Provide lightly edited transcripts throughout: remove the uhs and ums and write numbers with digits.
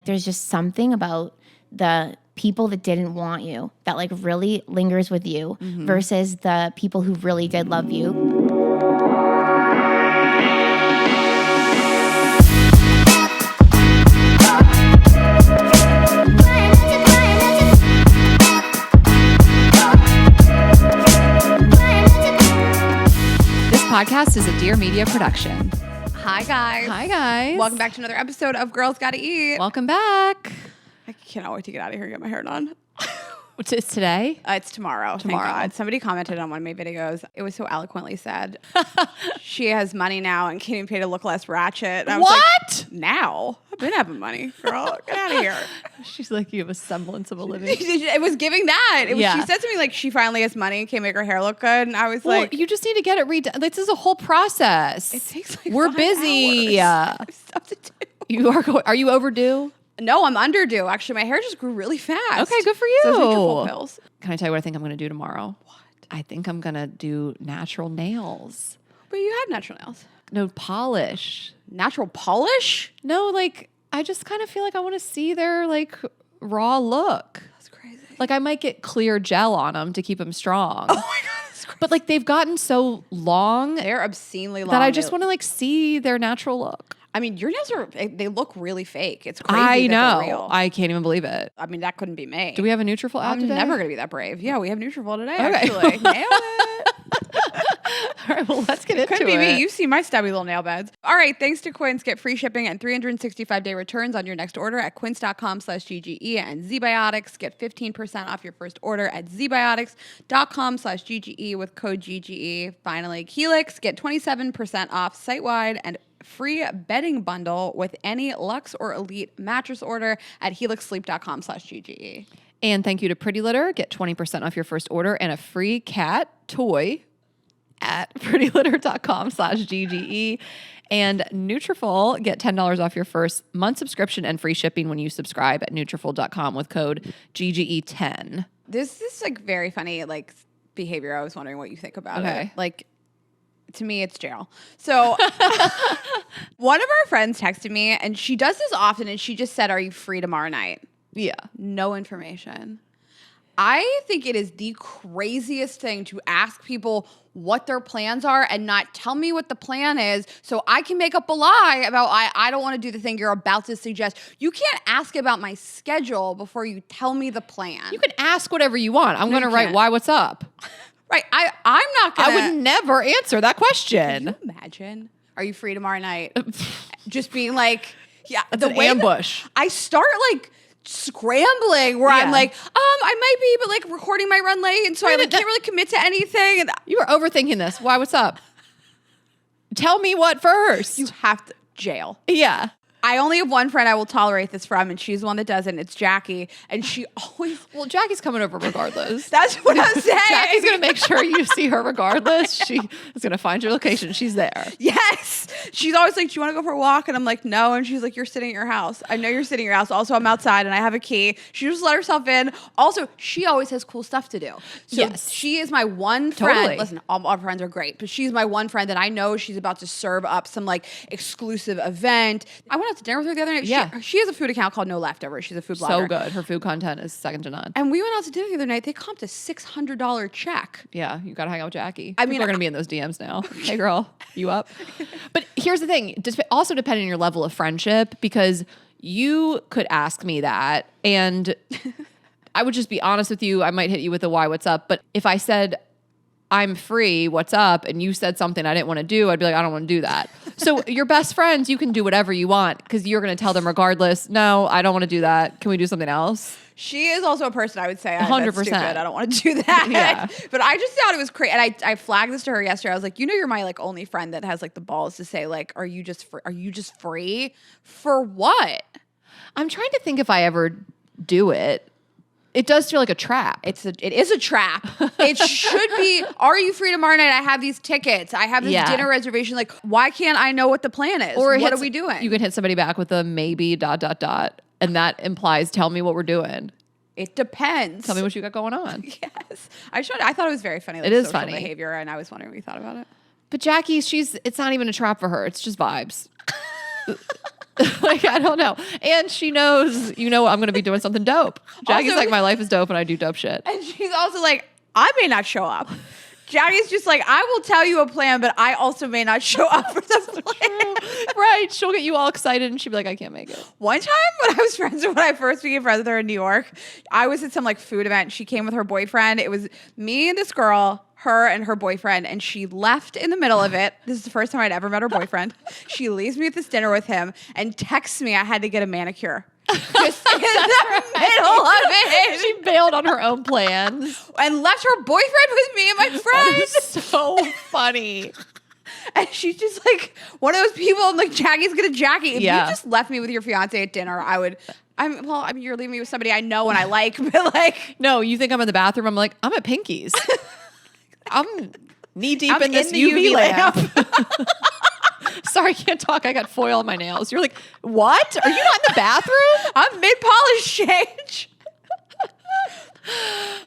there's just something about the people that didn't want you that like really lingers with you versus the people who really did love you. This podcast is a Dear Media production. Hi, guys. Hi, guys. Welcome back to another episode of Girls Gotta Eat. Welcome back. I cannot wait to get out of here and get my hair done. It's today? It's tomorrow. Thank God. Somebody commented on one of my videos. It was so eloquently said. She has money now and can't even pay to look less ratchet. I was What? like, now? I've been having money, girl. Get out of here. She's like, you have a semblance of a living. It was giving that. Yeah. She said to me, like, she finally has money and can make her hair look good. And I was Well, like, you just need to get it redone. This is a whole process. it takes like We're 5 busy. hours. I have stuff to do. Are you overdue? No, I'm underdue. Actually, my hair just grew really fast. Okay, good for you. So take your full pills. Can I tell you what I think I'm going to do tomorrow? What? I think I'm going to do natural nails. But you had natural nails. No polish. Natural polish? No, like, I just kind of feel like I want to see their, like, raw look. That's crazy. Like, I might get clear gel on them to keep them strong. Oh my God, that's crazy. But, like, they've gotten so long They're obscenely long. that I just want to, like, see their natural look. I mean, your nails they look really fake. It's crazy I that know. they're real. I can't even believe it. I mean, that couldn't be me. Do we have a Nutrafol ad I'm today? never going to be that brave. Yeah, we have Nutrafol today, Okay. actually. Nailed it. All right, well, let's get into it. Could be me. You see my stubby little nail beds. All right, thanks to Quince. Get free shipping and 365-day returns on your next order at quince.com/GGE. And ZBiotics. Get 15% off your first order at ZBiotics.com/GGE with code GGE. Finally, Helix. Get 27% off site-wide and free bedding bundle with any Luxe or Elite mattress order at helixsleep.com/GGE. And thank you to Pretty Litter. Get 20% off your first order and a free cat toy at prettylitter.com/GGE. And Nutrafol, get $10 off your first month subscription and free shipping when you subscribe at Nutrafol.com with code GGE10. This is like very funny, like behavior. I was wondering what you think about Okay. it. Like, to me, it's jail. So one of our friends texted me, and she does this often, and she just said, "Are you free tomorrow night?" Yeah. No information. I think it is the craziest thing to ask people what their plans are and not tell me what the plan is so I can make up a lie about I don't want to do the thing you're about to suggest. You can't ask about my schedule before you tell me the plan. You can ask whatever you want. I'm going to write, can't. why, what's up? Right. I'm not going to. I would never answer that question. Can you imagine? Are you free tomorrow night? Just being like, yeah, It's the an way that ambush. I start like scrambling where I'm Yeah. like, I might be, but like recording my run late, and so I like, can't really commit to anything. And You are overthinking this. Why, what's up? Tell me what first. you have to jail. Yeah. I only have one friend I will tolerate this from, and she's the one that doesn't. It's Jackie, and she always. Well, Jackie's coming over regardless. That's what I'm saying. Jackie's going to make sure you see her regardless. She is going to find your location. She's there. Yes. She's always like, "Do you want to go for a walk?" And I'm like, "No." And she's like, "You're sitting at your house." I know you're sitting at your house. Also, I'm outside and I have a key. She just let herself in. Also, she always has cool stuff to do. So Yes. she is my one friend. Totally. Listen, all our friends are great, but she's my one friend that I know she's about to serve up some like exclusive event. I went out to dinner with her the other night. Yeah. She has a food account called No Leftovers. She's a food blogger. So good. Her food content is second to none. And we went out to dinner the other night. They comped a $600 check. Yeah, you got to hang out with Jackie. I mean, People are going to be in those DMs now. Hey, girl, you up? But here's the thing. Also depending on your level of friendship, because you could ask me that, and I would just be honest with you. I might hit you with a why, what's up. But if I said, I'm free, what's up? And you said something I didn't want to do, I'd be like, I don't want to do that. So your best friends, you can do whatever you want because you're going to tell them regardless, no, I don't want to do that. Can we do something else? She is also a person I would say, 100%. That's stupid. I don't want to do that. Yeah. But I just thought it was crazy. And I flagged this to her yesterday. I was like, you're my like only friend that has like the balls to say like, are you just free? For what? I'm trying to think if I ever do it. It does feel like a trap. It is a trap. It should be, are you free tomorrow night? I have these tickets. I have this dinner reservation. Like, why can't I know what the plan is? Or what are we doing? You can hit somebody back with a maybe ... And that implies, tell me what we're doing. It depends. Tell me what you got going on. Yes. I thought it was very funny. Like, it is social funny. behavior, and I was wondering what you thought about it. But Jackie, it's not even a trap for her. It's just vibes. Like, I don't know. And she knows, I'm going to be doing something dope. Jackie's Also- like, my life is dope and I do dope shit. And she's also like, I may not show up. Jackie's just like, I will tell you a plan, but I also may not show up for the plan. Right. She'll get you all excited and she'll be like, I can't make it. One time when I first became friends with her in New York, I was at some like food event. She came with her boyfriend. It was me and this girl, her and her boyfriend, and she left in the middle of it. This is the first time I'd ever met her boyfriend. She leaves me at this dinner with him and texts me I had to get a manicure. Just in the middle of it. She bailed on her own plans. And left her boyfriend with me and my friend. So funny. And she's just like one of those people. I'm like, Jackie's gonna Jackie. If Yeah. you just left me with your fiance at dinner, I mean, you're leaving me with somebody I know and I like, but like, No, you think I'm in the bathroom? I'm like, I'm at Pinky's. I'm knee deep I'm in this in the UV UV lamp. Sorry, I can't talk. I got foil on my nails. You're like, what? Are you not in the bathroom? I'm mid polish change.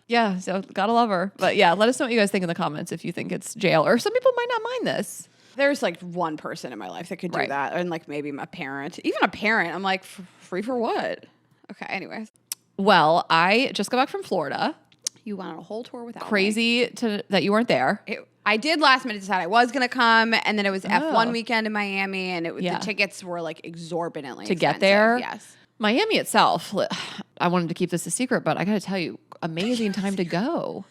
Yeah, so gotta love her. But yeah, let us know what you guys think in the comments if you think it's jail, or some people might not mind this. There's like one person in my life that could do Right. that, and like maybe my parent, even a parent. I'm like, free for what? Okay, anyways, Well, I just got back from Florida. you went on a whole tour without me. Crazy that you weren't there. I did last minute decide I was gonna come, and then it was Oh. F1 weekend in Miami, and Yeah. the tickets were like exorbitantly To get expensive. there? Yes. Miami itself, I wanted to keep this a secret, but I got to tell you, amazing time to go.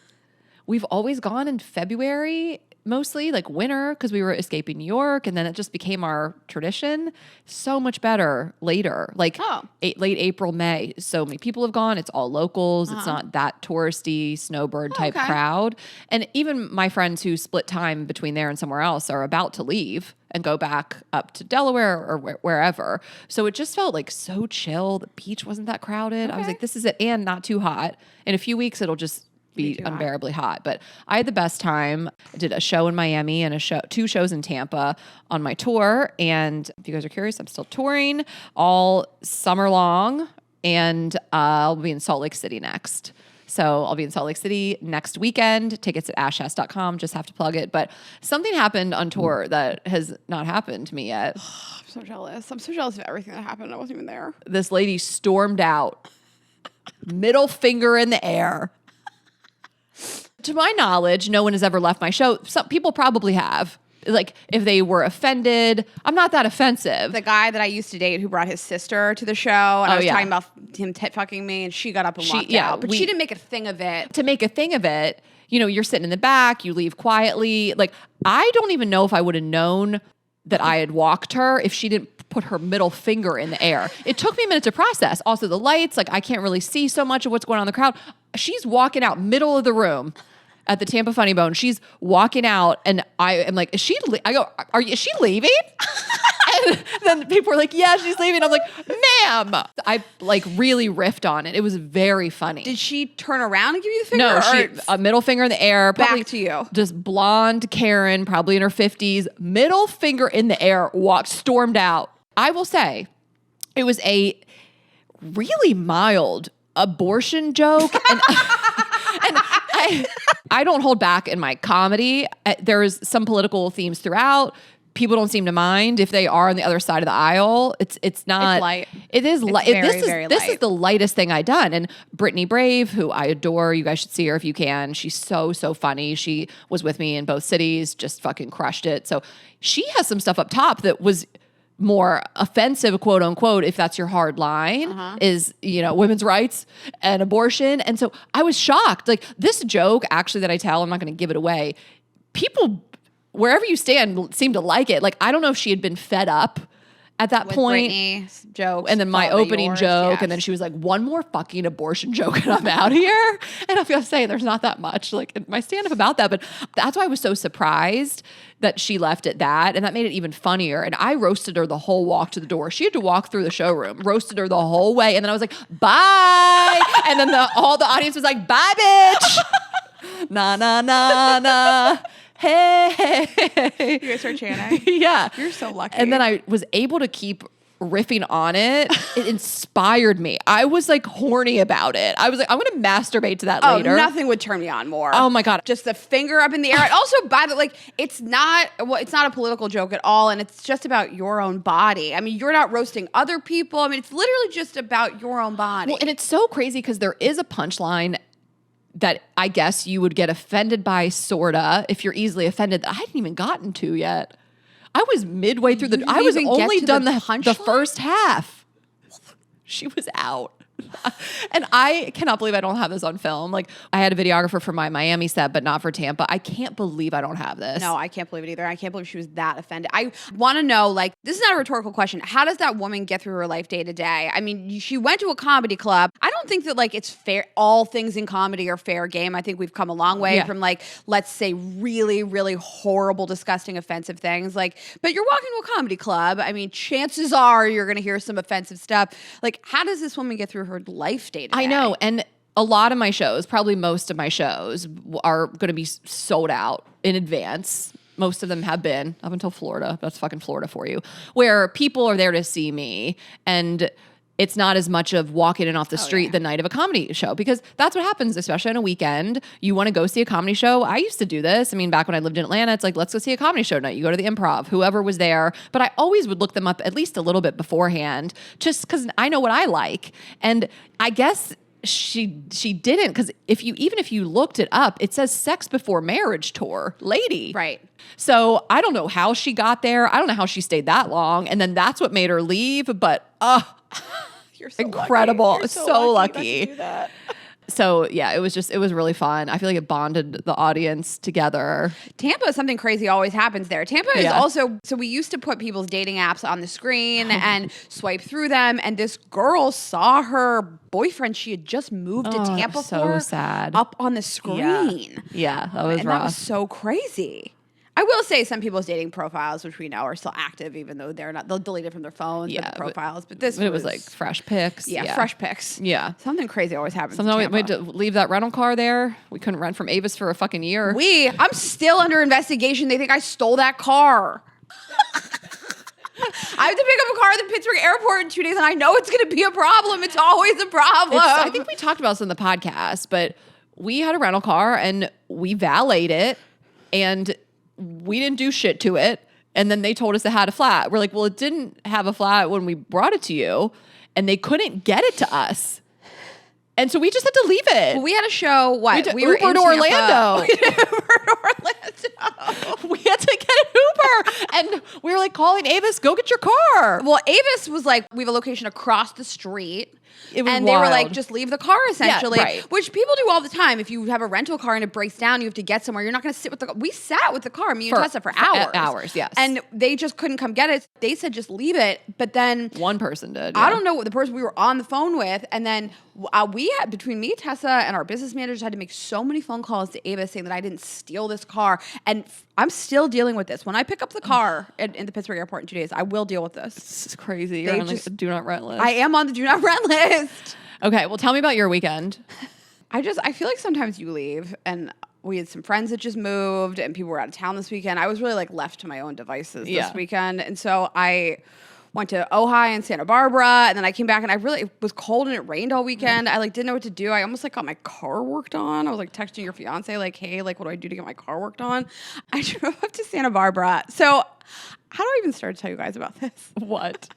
We've always gone in February, mostly like winter, because we were escaping New York, and then it just became our tradition. So much better later, like late April, May. So many people have gone. It's all locals. It's not that touristy snowbird type okay. crowd. And even my friends who split time between there and somewhere else are about to leave and go back up to Delaware or wherever. So it just felt like so chill. The beach wasn't that crowded. I was like, this is it, and not too hot. In a few weeks, it'll just be unbearably hot. But I had the best time. I did a show in Miami and two shows in Tampa on my tour. And if you guys are curious, I'm still touring all summer long, and I'll be in Salt Lake City next. So I'll be in Salt Lake City next weekend. Tickets at ashhast.com. Just have to plug it. But something happened on tour that has not happened to me yet. I'm so jealous. I'm so jealous of everything that happened. I wasn't even there. This lady stormed out, middle finger in the air. To my knowledge, no one has ever left my show. Some people probably have. Like, if they were offended, I'm not that offensive. The guy that I used to date who brought his sister to the show, and I was yeah. talking about him fucking me, and she got up and walked yeah, out. But she didn't make a thing of it. To make a thing of it, you're sitting in the back, you leave quietly. Like, I don't even know if I would have known that I had walked her if she didn't put her middle finger in the air. It took me a minute to process. Also, the lights, like, I can't really see so much of what's going on in the crowd. She's walking out middle of the room at the Tampa Funny Bone. She's walking out, and I am like, is she she leaving? And then people were like, yeah, she's leaving. I'm like, ma'am. I like really riffed on it. It was very funny. Did she turn around and give you the finger? No, she a middle finger in the air. Probably Back to you. Just blonde Karen, probably in her 50s, middle finger in the air, stormed out. I will say, it was a really mild abortion joke, and I don't hold back in my comedy. There's some political themes throughout. People don't seem to mind if they are on the other side of the aisle. It's not. It's light. It is light. Very This is light. the lightest thing I've done. And Brittany Brave, who I adore, you guys should see her if you can. She's so funny. She was with me in both cities, just fucking crushed it. So she has some stuff up top that was more offensive, quote unquote, if that's your hard line, is, women's rights and abortion. And so I was shocked. Like, this joke, actually, that I tell, I'm not going to give it away. People, wherever you stand, seem to like it. Like, I don't know if she had been fed up at that With point. Brittany's jokes, And then my followed by opening yours, joke, yes. and then she was like, one more fucking abortion joke and I'm out here. And I feel saying there's not that much like in my stand-up about that, but that's why I was so surprised that she left at that, and that made it even funnier. And I roasted her the whole walk to the door. She had to walk through the showroom, roasted her the whole way, and then I was like, bye. And then all the audience was like, bye, bitch. Na, na, na, na. Hey. You guys are chanting. Yeah. You're so lucky. And then I was able to keep riffing on it, it inspired me. I was like horny about it. I was like, I'm going to masturbate to that later. Nothing would turn me on more. Oh my God. Just the finger up in the air. And also, by the like, it's not a political joke at all, and it's just about your own body. I mean, you're not roasting other people. I mean, it's literally just about your own body. Well, and it's so crazy because there is a punchline that I guess you would get offended by, sorta, if you're easily offended, that I hadn't even gotten to yet. I was midway through I was only done the first half. She was out. And I cannot believe I don't have this on film. Like, I had a videographer for my Miami set, but not for Tampa. I can't believe I don't have this. No, I can't believe it either. I can't believe she was that offended. I want to know, like, this is not a rhetorical question. How does that woman get through her life day to day? I mean, she went to a comedy club. I don't think that, like, it's fair. All things in comedy are fair game. I think we've come a long way from, like, let's say really, really horrible, disgusting, offensive things. Like, but you're walking to a comedy club. I mean, chances are you're going to hear some offensive stuff. Like, how does this woman get through her life day to day? I know. And a lot of my shows, probably most of my shows, are going to be sold out in advance. Most of them have been up until Florida. That's fucking Florida for you, where people are there to see me. And it's not as much of walking in off the street the night of a comedy show, because that's what happens, especially on a weekend. You want to go see a comedy show. I used to do this. I mean, back when I lived in Atlanta, it's like, let's go see a comedy show tonight. You go to the Improv, whoever was there. But I always would look them up at least a little bit beforehand, just because I know what I like. And I guess she didn't, because if you looked it up, it says Sex Before Marriage tour lady. Right. So I don't know how she got there. I don't know how she stayed that long. And then that's what made her leave. But You're so incredible. Lucky. You're so lucky. That you do that. So yeah, it was really fun. I feel like it bonded the audience together. Tampa, something crazy always happens there. Tampa is also, so we used to put people's dating apps on the screen and swipe through them. And this girl saw her boyfriend she had just moved to Tampa so sad. up on the screen. Yeah, that was and rough. that was so crazy. I will say some people's dating profiles, which we know are still active, even though they'll delete it from their phones, but the profiles. But it was like fresh pics. Yeah, fresh pics. Yeah. Something crazy always happens. Sometimes we had to leave that rental car there. We couldn't rent from Avis for a fucking year. I'm still under investigation. They think I stole that car. I have to pick up a car at the Pittsburgh airport in 2 days, and I know it's going to be a problem. It's always a problem. I think we talked about this in the podcast, but we had a rental car, and we valeted it, and we didn't do shit to it. And then they told us it had a flat. We're like, well, it didn't have a flat when we brought it to you, and they couldn't get it to us. And so we just had to leave it. Well, we had a show. We were in Orlando. We were in Orlando. We had to get an Uber, and we were like calling Avis, go get your car. Well, Avis was like, we have a location across the street. It was and wild. They were like, just leave the car, essentially. Yeah, right. Which people do all the time. If you have a rental car and it breaks down, you have to get somewhere. You're not going to sit with the car. We sat with the car, me and Tessa, for hours. Hours, yes. And they just couldn't come get it. They said, just leave it. But then one person did. I don't know what the person we were on the phone with. And then we had, between me, Tessa, and our business managers, had to make so many phone calls to Avis saying that I didn't steal this car. And I'm still dealing with this. When I pick up the car in the Pittsburgh airport in 2 days, I will deal with this. This is crazy. You're on like the do not rent list. I am on the do not rent list. Okay, well, tell me about your weekend. I feel like sometimes you leave, and we had some friends that just moved, and people were out of town this weekend. I was really like left to my own devices this weekend, and so I went to Ojai and Santa Barbara, and then I came back, and it was cold and it rained all weekend. I like didn't know what to do. I almost like got my car worked on. I was like texting your fiance like, hey, like what do I do to get my car worked on? I drove up to Santa Barbara. So how do I even start to tell you guys about this? What?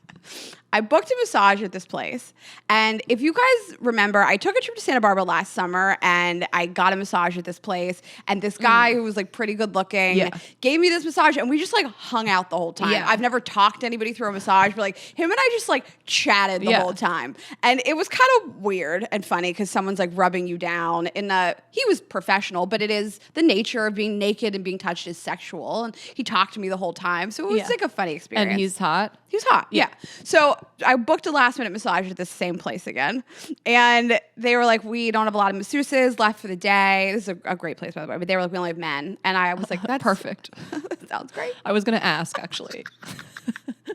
I booked a massage at this place. And if you guys remember, I took a trip to Santa Barbara last summer and I got a massage at this place. And this guy who was like pretty good looking gave me this massage and we just like hung out the whole time. Yeah. I've never talked to anybody through a massage, but like him and I just like chatted the whole time. And it was kind of weird and funny because someone's like rubbing you down he was professional, but it is the nature of being naked and being touched is sexual. And he talked to me the whole time. So it was like a funny experience. And he's hot? He was hot, yeah. So I booked a last minute massage at this same place again. And they were like, we don't have a lot of masseuses left for the day. This is a great place, by the way. But they were like, we only have men. And I was like, that's perfect. That sounds great. I was going to ask, actually.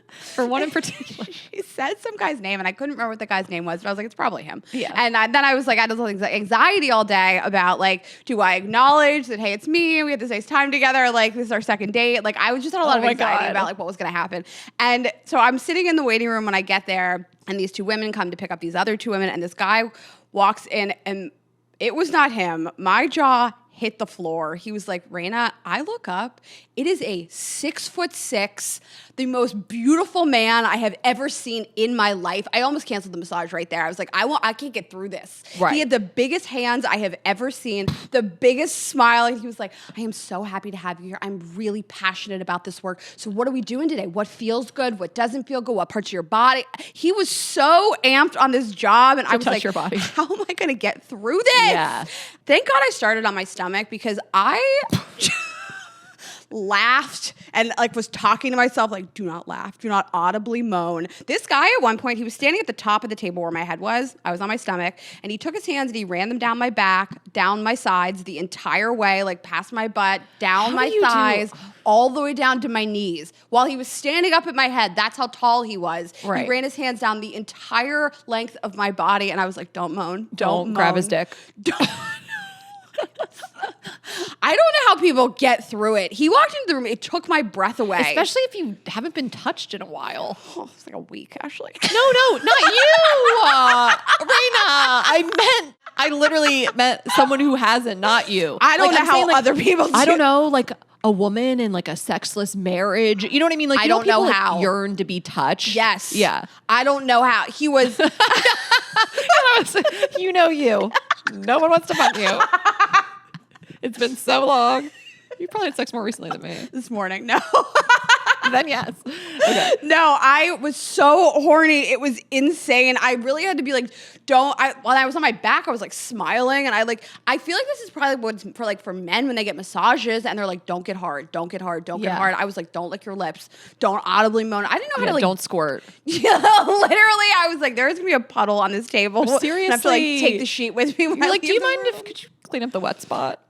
For one in particular. She said some guy's name, and I couldn't remember what the guy's name was, but I was like, it's probably him. Yeah. And then I was like, I had this anxiety all day about like, do I acknowledge that, hey, it's me, we had this nice time together, like this is our second date. Like I was just had a lot of anxiety about like what was gonna happen. And so I'm sitting in the waiting room when I get there, and these two women come to pick up these other two women, and this guy walks in, and it was not him. My jaw hit the floor. He was like, Rayna, I look up. It is a 6'6", the most beautiful man I have ever seen in my life. I almost canceled the massage right there. I was like, I can't get through this. Right. He had the biggest hands I have ever seen, the biggest smile. And he was like, I am so happy to have you here. I'm really passionate about this work. So what are we doing today? What feels good? What doesn't feel good? What parts of your body? He was so amped on this job. And I was touch like, your body. how am I going to get through this? Yeah. Thank God I started on my stomach because I laughed and like was talking to myself like, do not laugh, do not audibly moan. This guy at one point, he was standing at the top of the table where my head was. I was on my stomach, and he took his hands and he ran them down my back, down my sides the entire way, like past my butt, down my thighs, all the way down to my knees. While he was standing up at my head, that's how tall he was. Right. He ran his hands down the entire length of my body, and I was like, don't moan. Don't grab his dick. Don't. I don't know how people get through it. He walked into the room. It took my breath away. Especially if you haven't been touched in a while. Oh, it's like a week, actually. No, not you. Rayna, I literally meant someone who hasn't, not you. I don't Like, know I'm how saying, like, other people do. I don't know, like a woman in like a sexless marriage. You know what I mean? Like, I you don't know people, how. Like, yearn to be touched. Yes. Yeah. I don't know how. He was. You know you. No one wants to fuck you. It's been so long. You probably had sex more recently than me. This morning. No. Then yes. Okay. No, I was so horny. It was insane. I really had to be like, when I was on my back, I was like smiling. And I feel like this is probably what's for men when they get massages and they're like, don't get hard, don't get hard, don't get hard. I was like, don't lick your lips. Don't audibly moan. I didn't know how to don't squirt. Yeah, literally. I was like, there's going to be a puddle on this table. Seriously. And I have to like take the sheet with me. When You're I like, do you leave the mind room. if could you clean up the wet spot?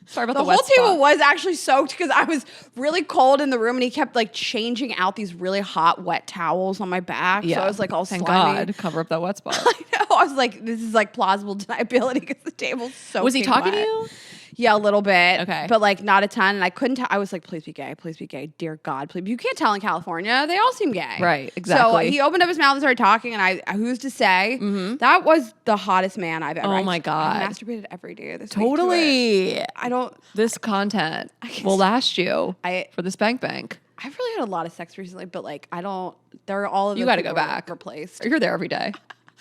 Sorry about The the wet whole table spot. was actually soaked because I was really cold in the room, and he kept like changing out these really hot wet towels on my back. Yeah. So I was like all Thank slimy. God, cover up that wet spot. I know. I was like, this is like plausible deniability because the table's so. Was he talking to you? Yeah, a little bit. Okay. But like not a ton. And I couldn't tell. I was like, please be gay. Please be gay. Dear God, please. You can't tell in California. They all seem gay. Right, exactly. So he opened up his mouth and started talking. And who's to say? That was the hottest man I've ever. Oh my God. I masturbated every day of this week to Totally. it. I don't. This content will last you for the spank bank. I've really had a lot of sex recently, but like I don't. They're all of You the got to go people back. replaced. You're there every day.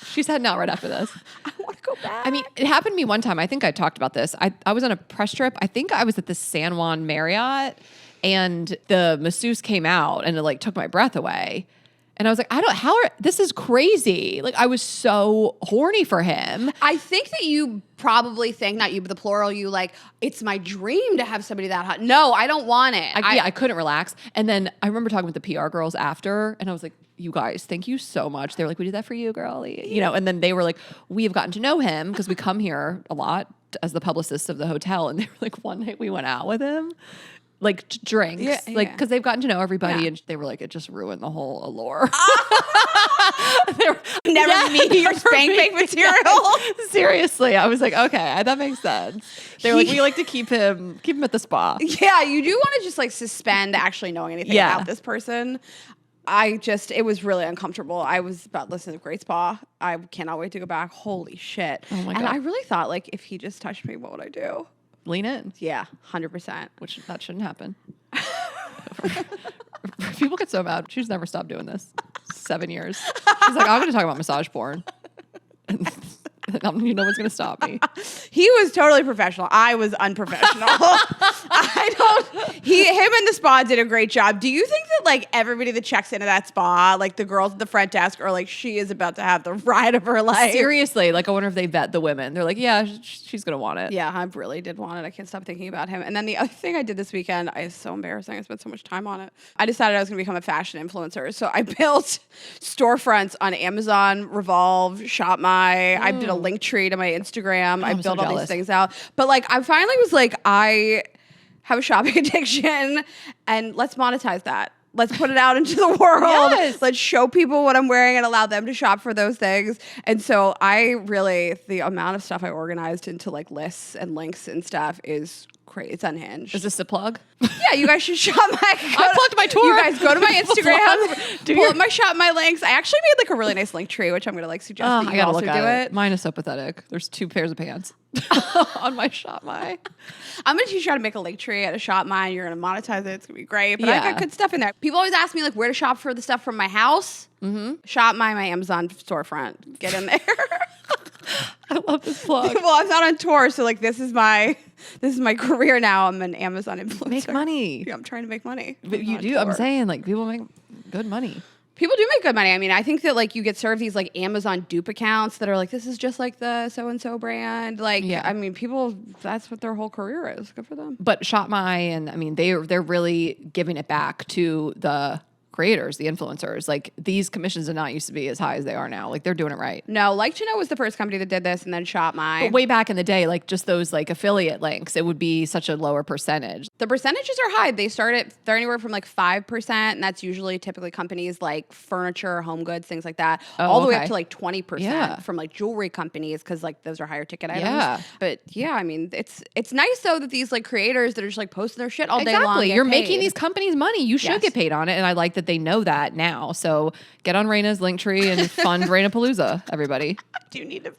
She's heading out right after this. I want to go back. I mean, it happened to me one time. I think I talked about this. I was on a press trip. I think I was at the San Juan Marriott, and the masseuse came out and it like took my breath away. And I was like, this is crazy. Like, I was so horny for him. I think that you probably think, not you, but the plural, you like, it's my dream to have somebody that hot. No, I don't want it. I couldn't relax. And then I remember talking with the PR girls after, and I was like, you guys, thank you so much. They were like, we did that for you, girl. You know, and then they were like, we have gotten to know him because we come here a lot as the publicist of the hotel. And they were like, one night we went out with him. Like drinks, because they've gotten to know everybody, and they were like, it just ruined the whole allure. Never meet your spank bank material. Yeah. Seriously, I was like, okay, that makes sense. They were like, we like to keep him at the spa. Yeah, you do want to just like suspend actually knowing anything about this person. It was really uncomfortable. I was about to listen to Great Spa. I cannot wait to go back. Holy shit. Oh my God. And I really thought like, if he just touched me, what would I do? Lean in. Yeah, 100%. Which that shouldn't happen. People get so mad. She's never stopped doing this. 7 years. She's like, I'm going to talk about massage porn. No one's going to stop me. He was totally professional. I was unprofessional. Him and the spa did a great job. Do you think that like everybody that checks into that spa, like the girls at the front desk are like, she is about to have the ride of her life? Seriously, like I wonder if they vet the women. They're like, yeah, she's going to want it. Yeah, I really did want it. I can't stop thinking about him. And then the other thing I did this weekend, it's so embarrassing. I spent so much time on it. I decided I was going to become a fashion influencer. So I built storefronts on Amazon, Revolve, ShopMy. I did a link tree to my Instagram. I built all these things out. But like, I finally was like, I have a shopping addiction and let's monetize that. Let's put it out into the world. Yes. Let's show people what I'm wearing and allow them to shop for those things. And so the amount of stuff I organized into like lists and links and stuff is crazy. It's unhinged. Is this a plug? Yeah, you guys should shop my. I plugged my tour. You guys go to my Instagram, Do pull your- up my shop my links. I actually made like a really nice link tree, which I'm gonna like suggest that I you gotta also look do at it. Mine is so pathetic. There's 2 pairs of pants on my shop my. I'm gonna teach you how to make a link tree at a shop mine. You're gonna monetize it. It's gonna be great. But I Yeah. got good stuff in there. People always ask me like where to shop for the stuff from my house. Mm-hmm. Shop my Amazon storefront. Get in there. I love this plug. Well, I'm not on tour, so like this is my career now. I'm an Amazon influencer. Make money. Yeah, I'm trying to make money. But I'm you not on do. I'm tour. saying like people make good money. People do make good money. I mean, I think that like you get served these like Amazon dupe accounts that are like, this is just like the so-and-so brand. Like, Yeah. I mean, people, that's what their whole career is. Good for them. But Shop My, and I mean they're really giving it back to the creators, the influencers. Like these commissions did not used to be as high as they are now. Like they're doing it right. No, Like to Know was the first company that did this, and then Shop My. But way back in the day, like just those like affiliate links, it would be such a lower percentage. The percentages are high. They're anywhere from like 5%, and that's usually typically companies like furniture, home goods, things like that, all the way up okay. to like 20% Yeah. from like jewelry companies because like those are higher ticket items. Yeah. But yeah, I mean, it's nice though that these like creators that are just like posting their shit all day long. Exactly. get You're making paid. these companies money. You should Yes. get paid on it. And I like that they know that now. So get on Rayna's Linktree and fund Raynapalooza, everybody. Do need to.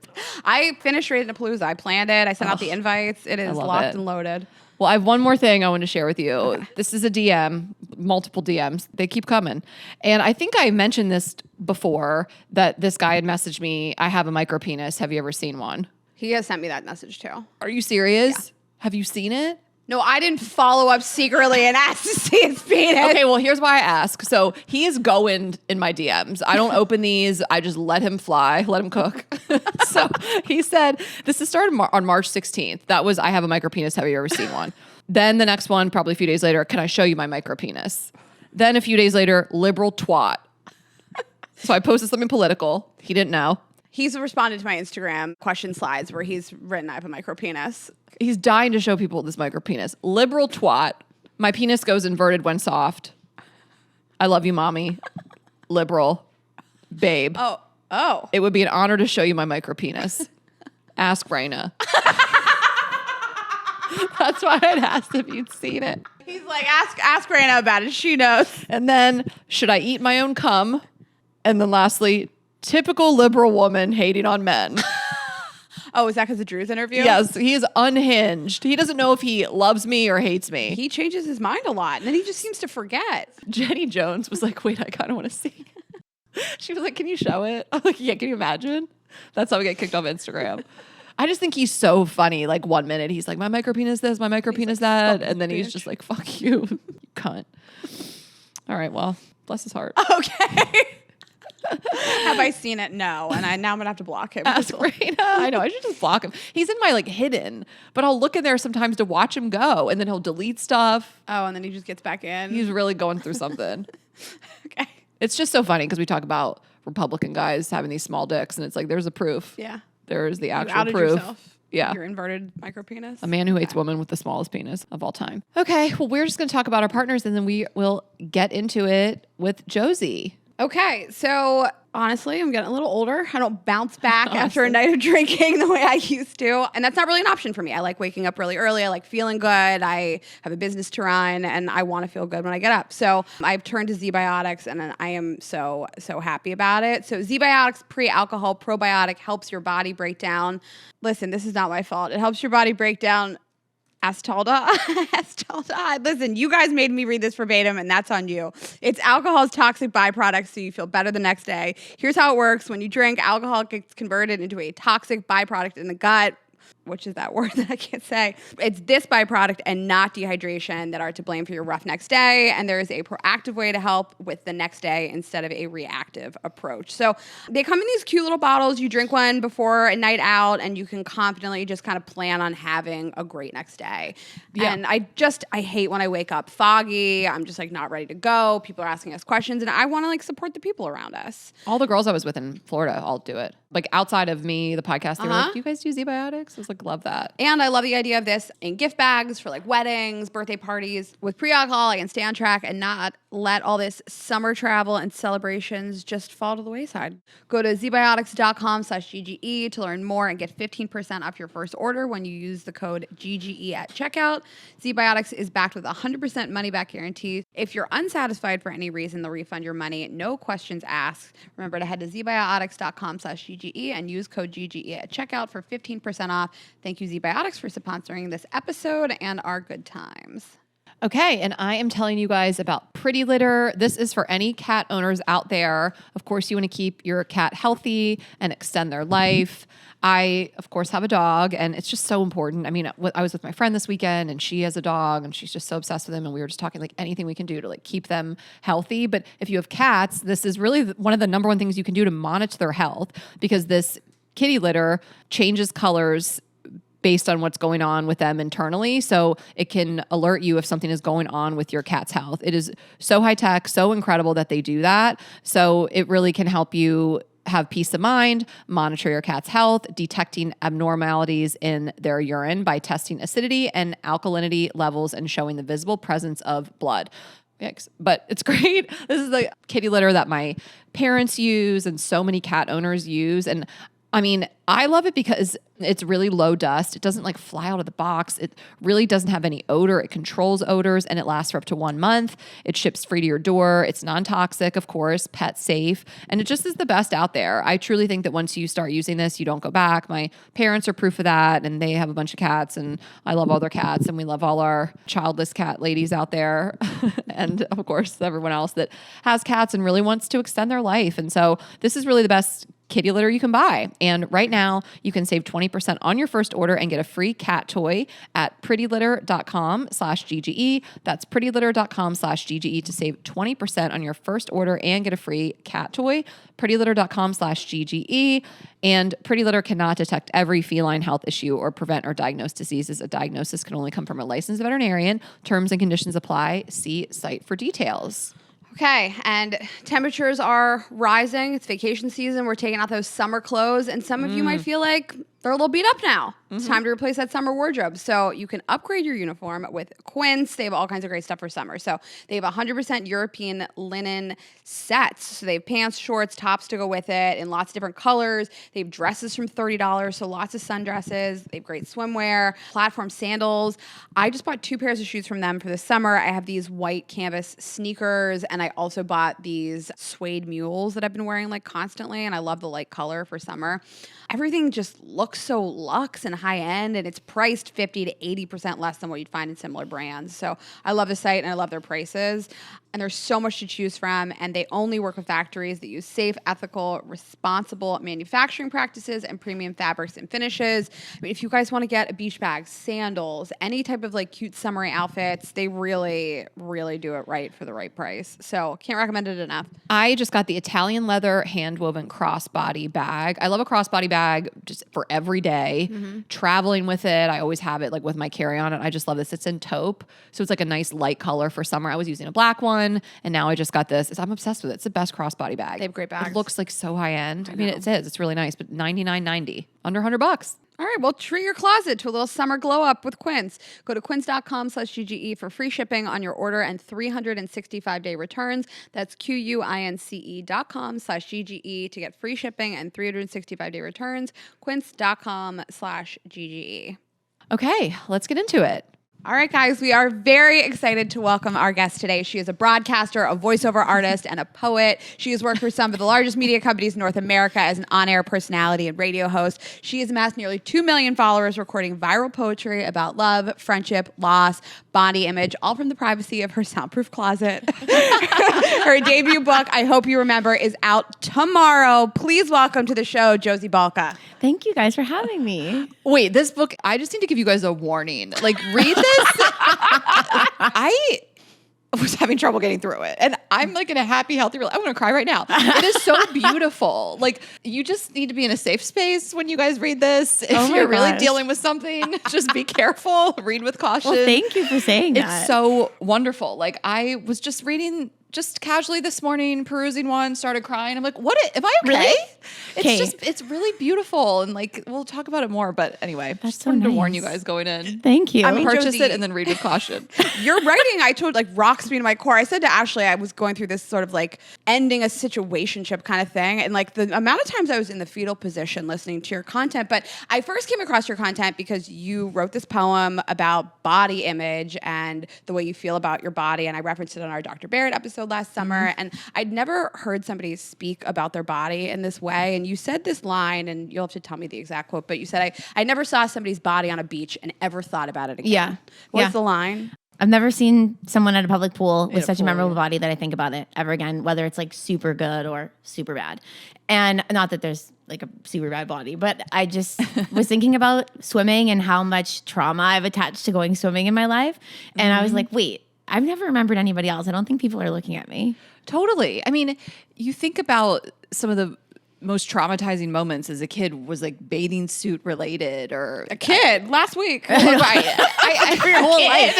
I finished Rayna. I planned it. I sent out the invites. It is love locked it. and loaded. Well, I have one more thing I want to share with you. This is a DM, multiple DMs. They keep coming. And I think I mentioned this before that this guy had messaged me, I have a micro penis. Have you ever seen one? He has sent me that message too. Are you serious? Have you seen it? No, I didn't follow up secretly and ask to see his penis. Okay, well, here's why I ask. So he is going in my DMs. I don't open these. I just let him fly, let him cook. So he said, this is started on March 16th. That was, I have a micro penis. Have you ever seen one? Then the next one, probably a few days later, can I show you my micro penis? Then a few days later, liberal twat. So I posted something political. He didn't know. He's responded to my Instagram question slides where he's written, I have a micro penis. He's dying to show people this micro penis. Liberal twat. My penis goes inverted when soft. I love you, mommy. Liberal. Babe. Oh. It would be an honor to show you my micro penis. Ask Rayna. That's why I'd asked if you'd seen it. He's like, ask Rayna about it. She knows. And then, should I eat my own cum? And then lastly, typical liberal woman hating on men. Oh, is that because of Drew's interview? Yes, he is unhinged. He doesn't know if he loves me or hates me. He changes his mind a lot, and then he just seems to forget. Jenny Jones was like, wait, I kind of want to see. She was like, can you show it? I'm like, yeah, can you imagine? That's how we get kicked off Instagram. I just think he's so funny. Like 1 minute, he's like, my micro penis this, my micro penis that. And then he's just like, fuck you, you cunt. All right, well, bless his heart. Okay. Have I seen it? No. And now I'm going to have to block him. Ask Rayna. I know, I should just block him. He's in my like hidden, but I'll look in there sometimes to watch him go. And then he'll delete stuff. Oh, and then he just gets back in. He's really going through something. Okay. It's just so funny because we talk about Republican guys having these small dicks, and it's like, there's a proof. Yeah. There's the You actual outed proof. yourself. Yeah. Your inverted micro penis. A man who hates women with the smallest penis of all time. Okay, well, we're just going to talk about our partners, and then we will get into it with Josie. Okay, so honestly, I'm getting a little older. I don't bounce back after a night of drinking the way I used to. And that's not really an option for me. I like waking up really early. I like feeling good. I have a business to run, and I want to feel good when I get up. So I've turned to Z-Biotics, and I am so happy about it. So Z-Biotics pre-alcohol probiotic helps your body break down. Listen, this is not my fault. It helps your body break down acetaldehyde. Listen, you guys made me read this verbatim, and that's on you. It's alcohol's toxic byproduct, so you feel better the next day. Here's how it works. When you drink, alcohol gets converted into a toxic byproduct in the gut, which is that word that I can't say. It's this byproduct and not dehydration that are to blame for your rough next day. And there is a proactive way to help with the next day instead of a reactive approach. So they come in these cute little bottles. You drink one before a night out, and you can confidently just kind of plan on having a great next day. Yeah. And I hate when I wake up foggy. I'm just like not ready to go. People are asking us questions, and I want to like support the people around us. All the girls I was with in Florida all do it. Like outside of me, the podcast, they were like, do you guys do Z-Biotics? I was like, Like, love that. And I love the idea of this in gift bags for like weddings, birthday parties. With pre-alcohol, I can stay on track and not let all this summer travel and celebrations just fall to the wayside. Go to zbiotics.com/GGE to learn more and get 15% off your first order when you use the code GGE at checkout. Zbiotics is backed with a 100% money-back guarantee. If you're unsatisfied for any reason, they'll refund your money. No questions asked. Remember to head to zbiotics.com/GGE and use code GGE at checkout for 15% off. Thank you, Zbiotics, for sponsoring this episode and our good times. Okay, and I am telling you guys about Pretty Litter. This is for any cat owners out there. Of course, you want to keep your cat healthy and extend their life. I, of course, have a dog, and it's just so important. I mean, I was with my friend this weekend, and she has a dog, and she's just so obsessed with him, and we were just talking like anything we can do to like keep them healthy. But if you have cats, this is really one of the number one things you can do to monitor their health, because this kitty litter changes colors based on what's going on with them internally. So it can alert you if something is going on with your cat's health. It is so high tech, so incredible that they do that. So it really can help you have peace of mind, monitor your cat's health, detecting abnormalities in their urine by testing acidity and alkalinity levels and showing the visible presence of blood. Yikes. But it's great. This is the kitty litter that my parents use and so many cat owners use. And I mean, I love it because it's really low dust. It doesn't like fly out of the box. It really doesn't have any odor. It controls odors and it lasts for up to 1 month. It ships free to your door. It's non-toxic, of course, pet safe. And it just is the best out there. I truly think that once you start using this, you don't go back. My parents are proof of that, and they have a bunch of cats, and I love all their cats, and we love all our childless cat ladies out there. And of course, everyone else that has cats and really wants to extend their life. And so this is really the best kitty litter you can buy. And right now you can save 20% on your first order and get a free cat toy at prettylitter.com/GGE. That's prettylitter.com/GGE to save 20% on your first order and get a free cat toy. prettylitter.com/GGE. And Pretty Litter cannot detect every feline health issue or prevent or diagnose diseases. A diagnosis can only come from a licensed veterinarian. Terms and conditions apply. See site for details. Okay, and temperatures are rising. It's vacation season. We're taking out those summer clothes, and some of you might feel like they're a little beat up now. It's time to replace that summer wardrobe. So you can upgrade your uniform with Quince. They have all kinds of great stuff for summer. So they have 100% European linen sets. So they have pants, shorts, tops to go with it in lots of different colors. They have dresses from $30, so lots of sundresses. They have great swimwear, platform sandals. I just bought 2 pairs of shoes from them for the summer. I have these white canvas sneakers, and I also bought these suede mules that I've been wearing like constantly, and I love the light color for summer. Everything just looks so luxe and high end, and it's priced 50 to 80% less than what you'd find in similar brands. So I love the site and I love their prices. And there's so much to choose from, and they only work with factories that use safe, ethical, responsible manufacturing practices and premium fabrics and finishes. I mean, if you guys want to get a beach bag, sandals, any type of like cute summery outfits, they really, really do it right for the right price. So can't recommend it enough. I just got the Italian leather hand-woven crossbody bag. I love a crossbody bag just for every day. Traveling with it, I always have it like with my carry-on, and I just love this. It's in taupe, so it's like a nice light color for summer. I was using a black one, and now I just got this. I'm obsessed with it. It's the best crossbody bag. They have great bags. It looks like so high-end. I mean, it is. It's really nice, but $99.90, under $100. All right, well, treat your closet to a little summer glow up with Quince. Go to quince.com/GGE for free shipping on your order and 365-day returns. That's QUINCE.com/GGE to get free shipping and 365-day returns. Quince.com/GGE. Okay, let's get into it. All right, guys, we are very excited to welcome our guest today. She is a broadcaster, a voiceover artist, and a poet. She has worked for some of the largest media companies in North America as an on-air personality and radio host. She has amassed nearly 2 million followers, recording viral poetry about love, friendship, loss, body image, all from the privacy of her soundproof closet. Her debut book, I Hope You Remember, is out tomorrow. Please welcome to the show, Josie Balka. Thank you guys for having me. Wait, this book, I just need to give you guys a warning. Like, read this. I was having trouble getting through it. And I'm like in a happy, healthy relationship. I'm going to cry right now. It is so beautiful. Like, you just need to be in a safe space when you guys read this. If you're really dealing with something, just be careful. Read with caution. Well, thank you for saying that. It's so wonderful. Like, I was just reading just casually this morning perusing one, started crying. I'm like, what? Am I okay? Really? It's really beautiful. And like, we'll talk about it more. But anyway, That's just so wanted to nice. warn you guys going in. Thank you. I mean, Purchase Josie- it and then read with caution. Your writing, I told, like, rocks me to my core. I said to Ashley, I was going through this sort of like ending a situationship kind of thing. And like the amount of times I was in the fetal position listening to your content. But I first came across your content because you wrote this poem about body image and the way you feel about your body. And I referenced it on our Dr. Barrett episode last summer. And I'd never heard somebody speak about their body in this way. And you said this line, and you'll have to tell me the exact quote, but you said, I never saw somebody's body on a beach and ever thought about it again. Yeah. What's Yeah. the line? I've never seen someone at a public pool with Yeah, such a pool, memorable yeah. body that I think about it ever again, whether it's like super good or super bad. And not that there's like a super bad body, but I just was thinking about swimming and how much trauma I've attached to going swimming in my life. And I was like, wait, I've never remembered anybody else. I don't think people are looking at me. Totally. I mean, you think about some of the most traumatizing moments as a kid was like bathing suit related or A kid last week. right. For your whole life.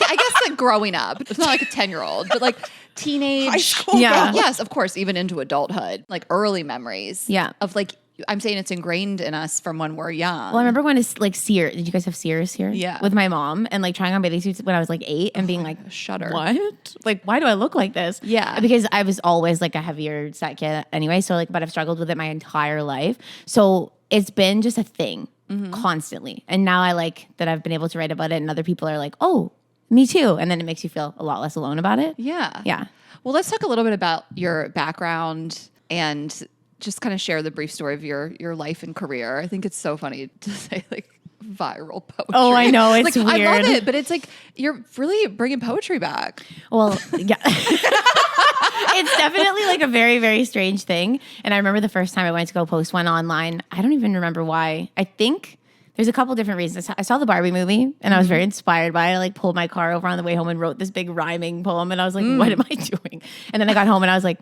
I guess like growing up. It's not like a 10-year-old, but like teenage. High school. Yeah. Yes, of course, even into adulthood, like early memories. Yeah. Of like, I'm saying it's ingrained in us from when we're young. Well, I remember going to like Sears. Did you guys have Sears here? Yeah. With my mom and like trying on bathing suits when I was like 8 and being like, shudder. what? Like, why do I look like this? Yeah. Because I was always like a heavier set kid anyway. So like, but I've struggled with it my entire life. So it's been just a thing constantly. And now I like that I've been able to write about it and other people are like, oh, me too. And then it makes you feel a lot less alone about it. Yeah. Yeah. Well, let's talk a little bit about your background and just kind of share the brief story of your life and career. I think it's so funny to say like viral poetry. Oh, I know. It's like, I love weird. it, but it's like you're really bringing poetry back. Well, yeah. It's definitely like a very, very strange thing. And I remember the first time I went to go post one online. I don't even remember why. I think there's a couple different reasons. I saw the Barbie movie and I was very inspired by it. I like pulled my car over on the way home and wrote this big rhyming poem. And I was like, what am I doing? And then I got home and I was like,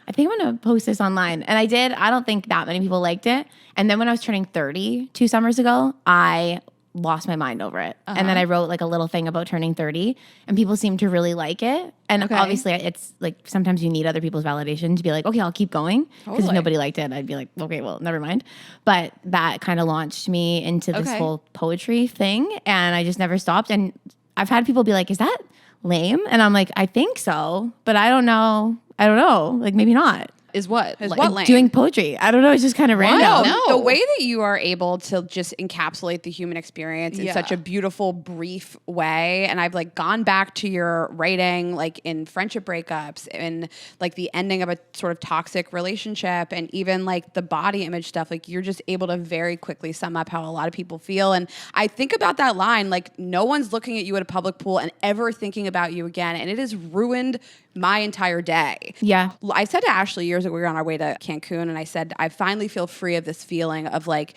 I think I'm going to post this online. And I did. I don't think that many people liked it. And then when I was turning 30 2 summers ago, I lost my mind over it. And then I wrote like a little thing about turning 30 and people seemed to really like it. And Okay. obviously it's like sometimes you need other people's validation to be like, okay, I'll keep going. Because if Totally. nobody liked it, I'd be like, okay, well, never mind. But that kind of launched me into this Okay. whole poetry thing. And I just never stopped. And I've had people be like, is that lame? And I'm like, I think so, but I don't know. Like maybe not. Is what? Is Like, what lame? Doing poetry. I don't know. It's just kind of random. No. The way that you are able to just encapsulate the human experience in Yeah. such a beautiful, brief way. And I've like gone back to your writing, like in friendship breakups and like the ending of a sort of toxic relationship and even like the body image stuff. Like you're just able to very quickly sum up how a lot of people feel. And I think about that line, like no one's looking at you at a public pool and ever thinking about you again. And it has ruined my entire day. Yeah. I said to Ashley years ago, we were on our way to Cancun, and I said, I finally feel free of this feeling of like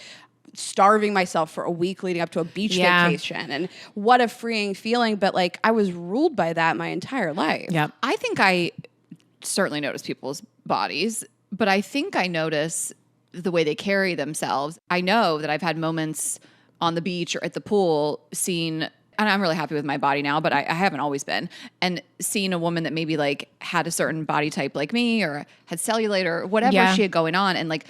starving myself for a week leading up to a beach Yeah. vacation. And what a freeing feeling. But like, I was ruled by that my entire life. Yep. I think I certainly notice people's bodies, but I think I notice the way they carry themselves. I know that I've had moments on the beach or at the pool seeing, and I'm really happy with my body now, but I haven't always been. And seeing a woman that maybe like had a certain body type like me or had cellulite or whatever Yeah. she had going on, and like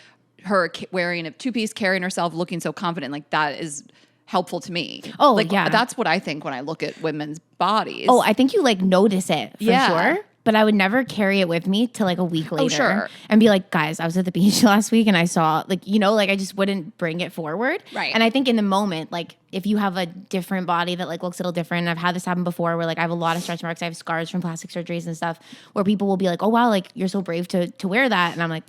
her wearing a 2-piece, carrying herself, looking so confident, like that is helpful to me. Oh, like, yeah. That's what I think when I look at women's bodies. Oh, I think you like notice it for Yeah. sure. But I would never carry it with me till like a week later. sure. And be like, guys, I was at the beach last week and I saw like, like I just wouldn't bring it forward. Right. And I think in the moment, like if you have a different body that like looks a little different, I've had this happen before where like I have a lot of stretch marks, I have scars from plastic surgeries and stuff where people will be like, oh wow, like you're so brave to wear that. And I'm like,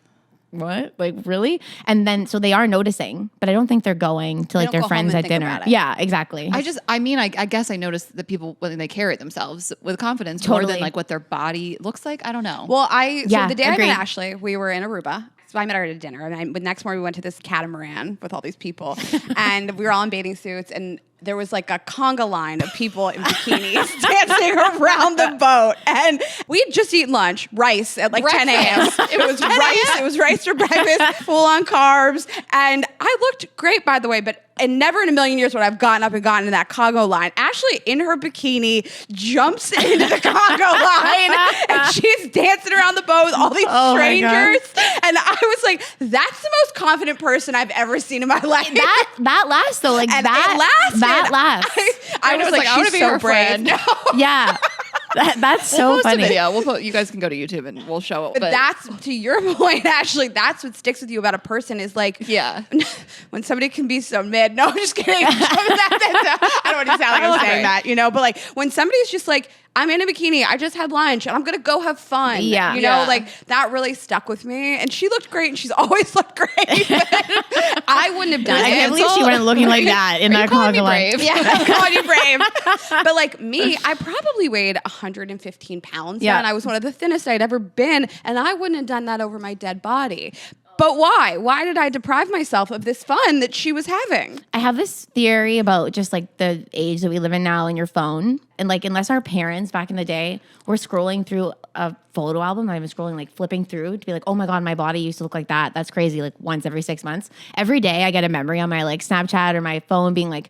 what? Like really? And then so they are noticing, but I don't think they're going to like don't their go home friends and at think dinner. about it. Yeah, exactly. I guess I notice that people when they carry themselves with confidence more Totally. than like what their body looks like. I don't know. Well, Yeah, so the day I agreed. met Ashley, we were in Aruba. So I met her at a dinner, and the next morning we went to this catamaran with all these people, and we were all in bathing suits. And there was like a conga line of people in bikinis dancing around the boat. And we had just eaten lunch, rice at like 10 a.m. It was rice. It was rice for breakfast, full on carbs. And I looked great, by the way, but and never in a million years would I have gotten up and gotten in that Congo line. Ashley, in her bikini, jumps into the Congo line and she's dancing around the boat with all these strangers. And I was like, that's the most confident person I've ever seen in my life. That lasts though, like And that it lasted. That lasts. I was like, I want to she's be so her brave. friend. Yeah. That's so We'll post funny. a video. You guys can go to YouTube and we'll show it. But that's, to your point, Ashley, that's what sticks with you about a person is like, yeah. when somebody can be so mid. No, I'm just kidding. I don't want to sound like I'm saying that, you know, but like when somebody's just like, I'm in a bikini, I just had lunch, and I'm going to go have fun. Yeah. You know, like that really stuck with me. And she looked great, and she's always looked great. I wouldn't have done it. I can't believe she went looking like that in that Congo line. brave? Yeah, I'm calling you brave. But like me, I probably weighed 115 pounds. Yeah. And I was one of the thinnest I'd ever been. And I wouldn't have done that over my dead body. But why? Why did I deprive myself of this fun that she was having? I have this theory about just like the age that we live in now and your phone. And like, unless our parents back in the day were scrolling through a photo album, not even scrolling, like flipping through to be like, oh my God, my body used to look like that. That's crazy. Like once every 6 months. Every day I get a memory on my like Snapchat or my phone being like,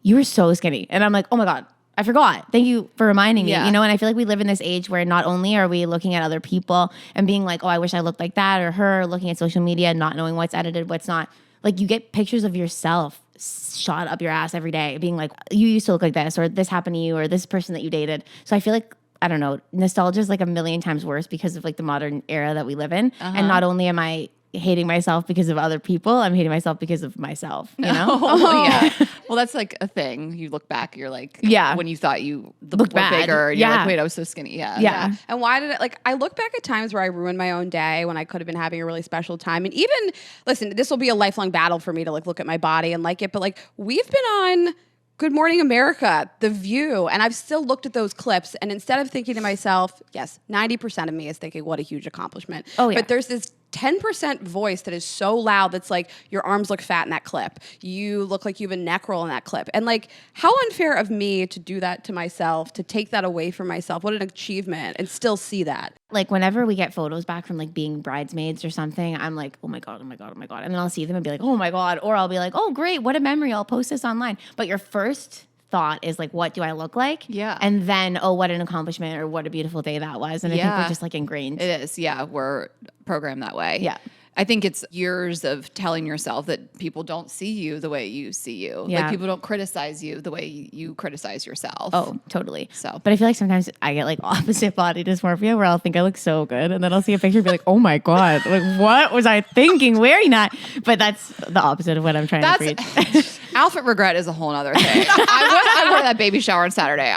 you were so skinny. And I'm like, oh my God, I forgot. Thank you for reminding me. Yeah. You know, and I feel like we live in this age where not only are we looking at other people and being like, oh, I wish I looked like that, or her, looking at social media and not knowing what's edited, what's not. Like you get pictures of yourself shot up your ass every day, being like, you used to look like this, or this happened to you, or this person that you dated. So I feel like, I don't know, nostalgia is like a million times worse because of like the modern era that we live in. And not only am I hating myself because of other people, I'm hating myself because of myself, you know? Oh, yeah. Well, that's like a thing. You look back, you're like, Yeah. when you thought you Looked were bad. bigger, and you're Yeah. like, wait, I was so skinny. Yeah. Yeah. And why did it, like, I look back at times where I ruined my own day when I could have been having a really special time. And even, listen, this will be a lifelong battle for me to like look at my body and like it, but like we've been on Good Morning America, The View, and I've still looked at those clips, and instead of thinking to myself, yes, 90% of me is thinking, what a huge accomplishment. Oh, yeah. But there's this 10% voice that is so loud that's like, your arms look fat in that clip. You look like you have a neck roll in that clip. And like, how unfair of me to do that to myself, to take that away from myself. What an achievement, and still see that. Like whenever we get photos back from like being bridesmaids or something, I'm like, oh my God, oh my God, oh my God. And then I'll see them and be like, oh my God. Or I'll be like, oh great, what a memory. I'll post this online. But your first thought is like, what do I look like? Yeah. And then, oh, what an accomplishment, or what a beautiful day that was. And I think Yeah. we're just like ingrained. It is. Yeah. We're programmed that way. Yeah. I think it's years of telling yourself that people don't see you the way you see you. Yeah. Like people don't criticize you the way you criticize yourself. Oh, totally. So. But I feel like sometimes I get like opposite body dysmorphia where I'll think I look so good and then I'll see a picture and be like, oh my God, like what was I thinking wearing that? But that's the opposite of what I'm trying to preach. Outfit regret is a whole other thing. I wore that baby shower on Saturday.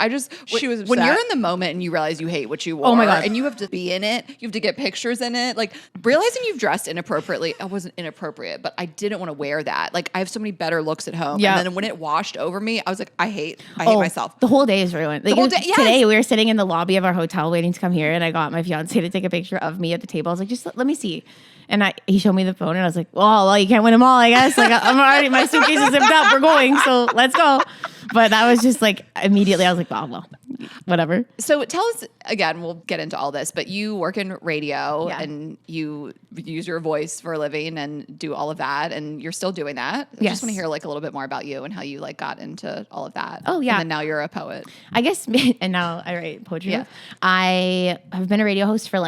She was when upset. you're in the moment and you realize you hate what you wore. Oh my God. And you have to be in it. You have to get pictures in it. Like realizing you've dressed inappropriately. I wasn't inappropriate, but I didn't want to wear that. Like I have so many better looks at home. Yeah. And then when it washed over me, I was like, I hate myself. The whole day is ruined. Like, whole day, yes. Today we were sitting in the lobby of our hotel waiting to come here, and I got my fiance to take a picture of me at the table. I was like, just let me see. And he showed me the phone, and I was like, well, you can't win them all, I guess. Like I'm already, my suitcase is zipped up. We're going, so let's go. But that was just like immediately I was like, oh, well, whatever. So tell us again, we'll get into all this, but you work in radio Yeah. and you use your voice for a living and do all of that, and you're still doing that. I Yes. just want to hear like a little bit more about you and how you like got into all of that. Oh, yeah. And then now you're a poet. I guess, and now I write poetry. Yeah. I have been a radio host for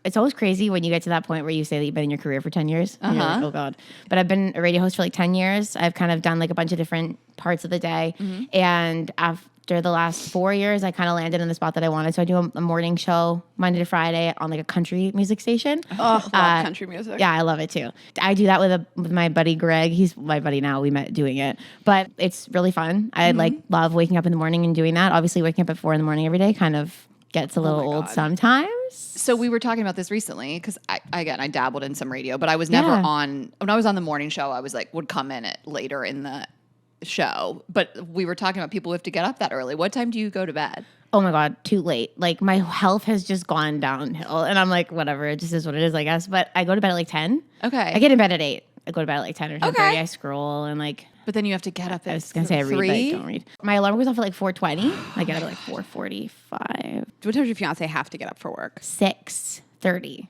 it's always crazy when you get to that point where you say that you've been in your career for 10 years. And you're like, oh God. But I've been a radio host for like 10 years. I've kind of done like a bunch of different parts of the day. And after the last 4 years, I kind of landed in the spot that I wanted. So I do a morning show Monday to Friday on like a country music station. Oh, love country music. Yeah, I love it too. I do that with my buddy Greg. He's my buddy now. We met doing it, but it's really fun. I like love waking up in the morning and doing that. Obviously, waking up at 4 a.m. every day kind of gets a little old sometimes. So we were talking about this recently because I dabbled in some radio, but I was never Yeah. on. When I was on the morning show, I was like would come in it later in the show. But we were talking about people who have to get up that early. What time do you go to bed? Oh my God, too late. Like my health has just gone downhill, and I'm like, whatever. It just is what it is, I guess. But I go to bed at like 10. Okay. I get in bed at 8. I go to bed at like 10 or 10:30. Okay. I scroll and like But then you have to get up at I was going to say I read, but 3? I don't read. My alarm goes off at like 4:20. I get up at like 4:45. What time does your fiance have to get up for work? 6:30.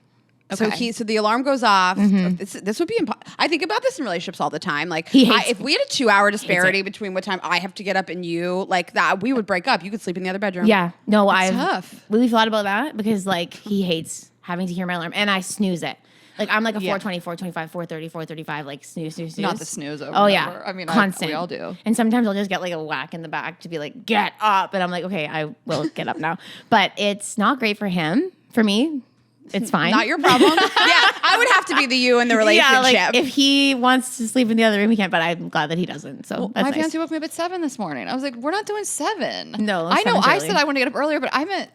Okay. So the alarm goes off. This would be I think about this in relationships all the time. Like He hates if we had a 2-hour disparity between what time I have to get up and you, like that, we would break up. You could sleep in the other bedroom. Yeah. No, tough. we've thought about that because like he hates having to hear my alarm and I snooze it. Like I'm like a Yeah. 4:20, 4:25, 4:30, 4:35, like snooze. Not the snooze over. Oh and yeah. over. I mean, constant. we all do. And sometimes I'll just get like a whack in the back to be like, get up. And I'm like, okay, I will get up now. But it's not great for him. For me, it's fine. Not your problem. Yeah, I would have to be the you in the relationship. Yeah, like if he wants to sleep in the other room, he can. But I'm glad that he doesn't. So Well, that's my nice. fiance woke me up at 7 this morning. I was like, we're not doing 7. No, I know. 7's I early. said I want to get up earlier, but I meant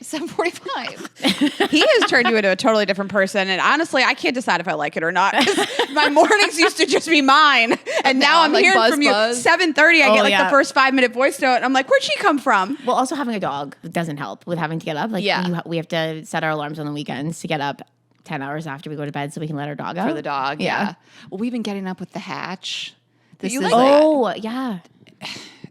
7:45. He has turned you into a totally different person. And honestly, I can't decide if I like it or not. 'Cause my mornings used to just be mine. And now I'm like hearing buzz, from you. buzz. 7:30, I Oh, get like yeah. the first 5-minute voice note. And I'm like, where'd she come from? Well, also having a dog doesn't help with having to get up. Like, Yeah. we have to set our alarms on the weekends to get up 10 hours after we go to bed so we can let our dog out. For the dog, yeah. Well, we've been getting up with the hatch. This You is like like, that? Oh, yeah.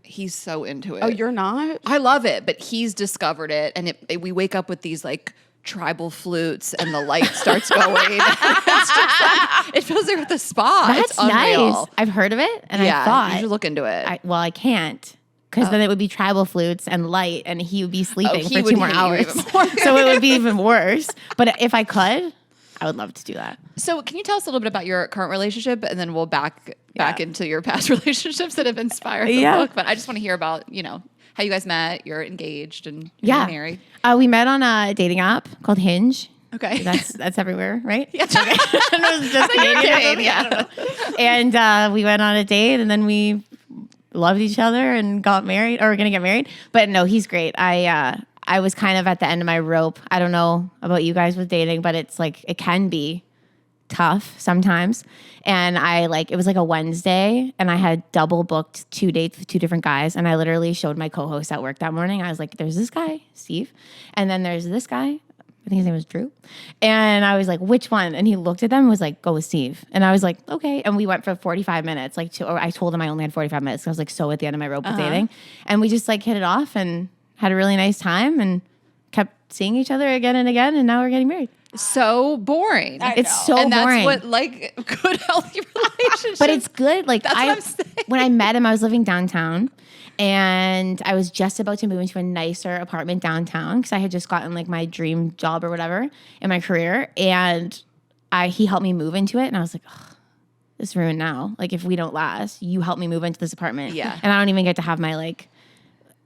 he's so into it. Oh, you're not? I love it, but he's discovered it, and we wake up with these like tribal flutes, and the light starts going. It's just like, it feels like we're at the spa. That's it's unreal. nice. I've heard of it, and Yeah, I thought, you should look into it. I can't. Because then it would be tribal flutes and light, and he would be sleeping he for would 2 more hate you hours. even more. So it would be even worse. But if I could, I would love to do that. So, can you tell us a little bit about your current relationship, and then we'll back into your past relationships that have inspired the Yeah. book? But I just want to hear about how you guys met. You're engaged and you're married. We met on a dating app called Hinge. Okay, That's everywhere, right? Yeah. Okay. I know it's just Canadian or something. yeah. I don't know. And we went on a date, and then we loved each other and got married, or we're gonna get married. But no, he's great. I was kind of at the end of my rope. I don't know about you guys with dating, but it's like it can be tough sometimes. And it was like a Wednesday, and I had double booked 2 dates with 2 different guys. And I literally showed my co-host at work that morning. I was like, there's this guy, Steve, and then there's this guy. I think his name was Drew. And I was like, which one? And he looked at them and was like, go with Steve. And I was like, okay. And we went for 45 minutes. Or I told him I only had 45 minutes. I was like so at the end of my rope with dating. And we just like hit it off and had a really nice time and kept seeing each other again and again. And now we're getting married. So boring. It's so and boring. that's what like good healthy relationships. But it's good. Like That's what I'm saying. when I met him, I was living downtown, and I was just about to move into a nicer apartment downtown because I had just gotten like my dream job or whatever in my career, and he helped me move into it, and I was like, oh, this is ruined now. Like if we don't last, you help me move into this apartment, Yeah. and I don't even get to have my like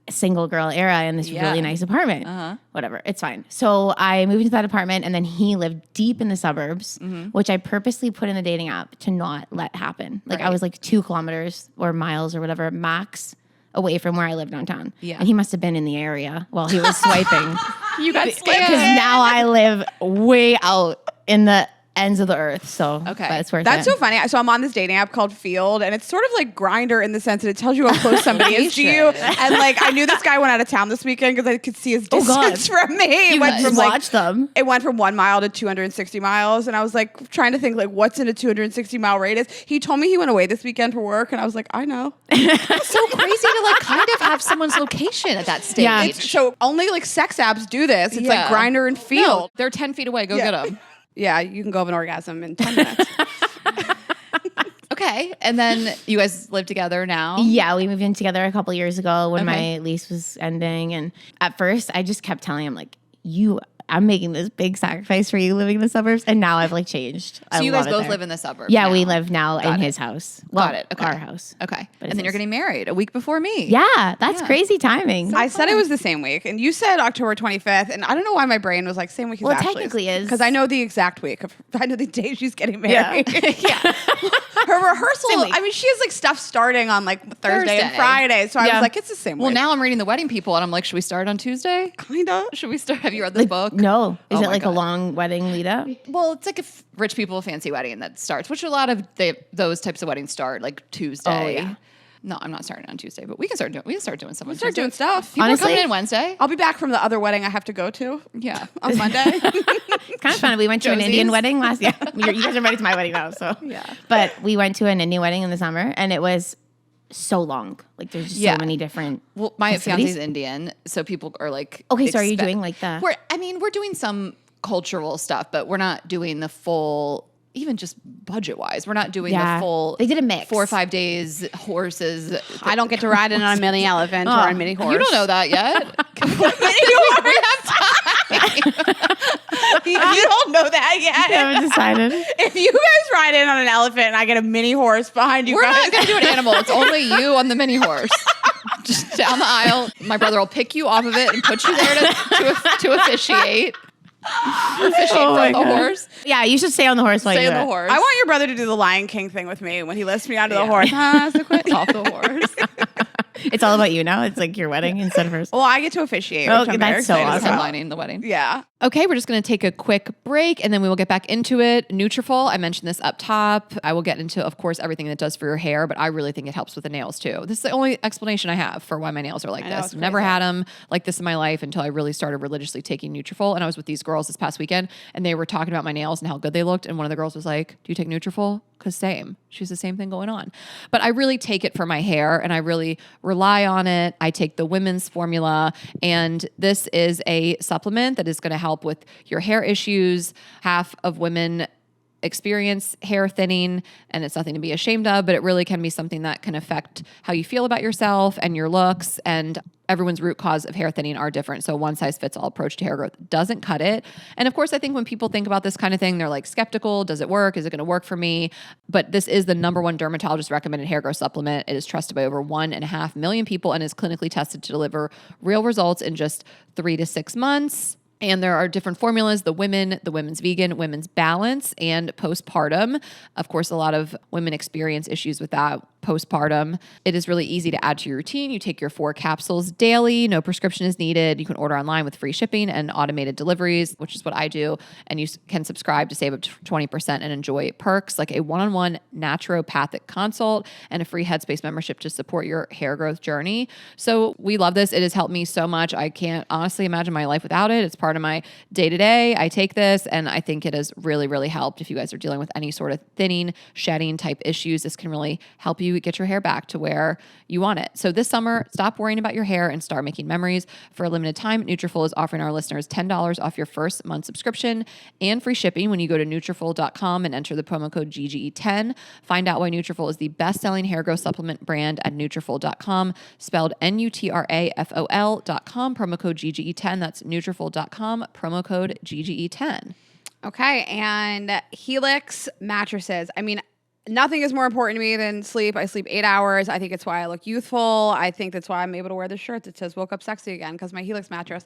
single girl era in this really nice apartment. Whatever, it's fine. So I moved into that apartment, and then he lived deep in the suburbs, which I purposely put in the dating app to not let happen. Like I Right. was like 2 kilometers or miles or whatever max away from where I live downtown. Yeah. And he must have been in the area while he was swiping. you got Because scammed. now I live way out in the ends of the earth. So Okay. that's worth That's it. so funny. So I'm on this dating app called Field, and it's sort of like Grindr in the sense that it tells you how close somebody is to you. And like, I knew this guy went out of town this weekend because I could see his Oh, God. distance from me. You It went just from, like, watch them. It went from 1 mile to 260 miles, and I was like trying to think like what's in a 260 mile radius. He told me he went away this weekend for work, and I was like, I know. It's so crazy to like kind of have someone's location at that stage. Yeah. So only like sex apps do this. It's like Yeah. Grindr and Field. No, they're 10 feet away. Go Yeah. get them. Yeah, you can go have an orgasm in 10 minutes. Okay. And then you guys live together now. Yeah, we moved in together a couple years ago when Okay. my lease was ending. And at first, I just kept telling him, like, I'm making this big sacrifice for you living in the suburbs. And now I've like changed. So you guys both there. live in the suburbs. Yeah, now. we live now Got in it. his house. Well, Got it. Okay. our house. Okay. But And then you're it's- getting married a week before me. Yeah, that's Yeah. crazy timing. I said it was the same week, and you said October 25th, and I don't know why my brain was like same week as Well, it Ashley's. technically is. because I know the exact week. I know the day she's getting Yeah. married. Yeah. Her rehearsal. Same week. I mean, she has like stuff starting on like Thursday and Thursday. Friday, so I Yeah. was like, it's the same Well, week. now I'm reading The Wedding People, and I'm like, should we start on Tuesday? Kinda. Should we start? Have you read this book? No. Is Oh it my like God. a long wedding lead up? Well, it's like a rich people fancy wedding that starts, which a lot of those types of weddings start like Tuesday. Oh, yeah. No, I'm not starting on Tuesday, but we can start doing something. Start doing stuff. People Honestly- are coming in Wednesday. I'll be back from the other wedding I have to go to Yeah. on Monday. It's kind of fun. We went to an Josie's? Indian wedding last year. You guys are invited to my wedding now. So Yeah. But we went to an Indian wedding in the summer, and it was so long. Like there's just Yeah. so many different. Well, my festivities. fiance's Indian, so people are like, Okay, so are you doing like the? We're doing some cultural stuff, but we're not doing the full, even just budget wise. We're not doing the full. They did a mix. 4 or 5 days, horses. I don't get to ride in on a mini elephant or a mini horse. You don't know that yet. You don't know that yet. I haven't decided. If you guys ride in on an elephant and I get a mini horse behind you We're guys. not going to do an animal. It's only you on the mini horse. Just down the aisle. My brother will pick you off of it and put you there to officiate. Or officiate from the horse. Yeah, you should stay on the horse while Stay you on do the it. horse. I want your brother to do the Lion King thing with me when he lifts me onto the horse. So quick. Off the horse. It's all about you now. It's like your wedding instead of hers. Well, I get to officiate. Oh, Which I'm very that's so excited awesome. about. Headlining the wedding. Yeah. Okay, we're just going to take a quick break and then we will get back into it. Nutrafol, I mentioned this up top. I will get into, of course, everything that does for your hair, but I really think it helps with the nails too. This is the only explanation I have for why my nails are like I know, this. it's Never crazy. had them like this in my life until I really started religiously taking Nutrafol. And I was with these girls this past weekend and they were talking about my nails and how good they looked. And one of the girls was like, "Do you take Nutrafol?" Because same. She's the same thing going on. But I really take it for my hair and I really rely on it. I take the women's formula and this is a supplement that is going to help with your hair issues. Half of women experience hair thinning and it's nothing to be ashamed of, but it really can be something that can affect how you feel about yourself and your looks, and everyone's root cause of hair thinning are different. So one size fits all approach to hair growth doesn't cut it. And of course, I think when people think about this kind of thing, they're like skeptical. Does it work? Is it going to work for me? But this is the #1 dermatologist recommended hair growth supplement. It is trusted by over 1.5 million people and is clinically tested to deliver real results in just 3 to 6 months. And there are different formulas, the women's vegan, women's balance, and postpartum. Of course, a lot of women experience issues with that postpartum. It is really easy to add to your routine. You take your 4 capsules daily. No prescription is needed. You can order online with free shipping and automated deliveries, which is what I do. And you can subscribe to save up to 20% and enjoy perks like a one-on-one naturopathic consult and a free Headspace membership to support your hair growth journey. So we love this. It has helped me so much. I can't honestly imagine my life without it. It's part of my day-to-day. I take this and I think it has really, really helped. If you guys are dealing with any sort of thinning, shedding type issues, this can really help you get your hair back to where you want it. So this summer, stop worrying about your hair and start making memories. For a limited time, Nutrafol is offering our listeners $10 off your first month subscription and free shipping when you go to Nutrafol.com and enter the promo code GGE10. Find out why Nutrafol is the best-selling hair growth supplement brand at Nutrafol.com, spelled Nutrafol.com, promo code GGE10. That's Nutrafol.com, promo code GGE10. Okay. And Helix mattresses. I mean, nothing is more important to me than sleep. I sleep 8 hours. I think it's why I look youthful. I think that's why I'm able to wear this shirt that says "Woke Up Sexy" again, because my Helix mattress.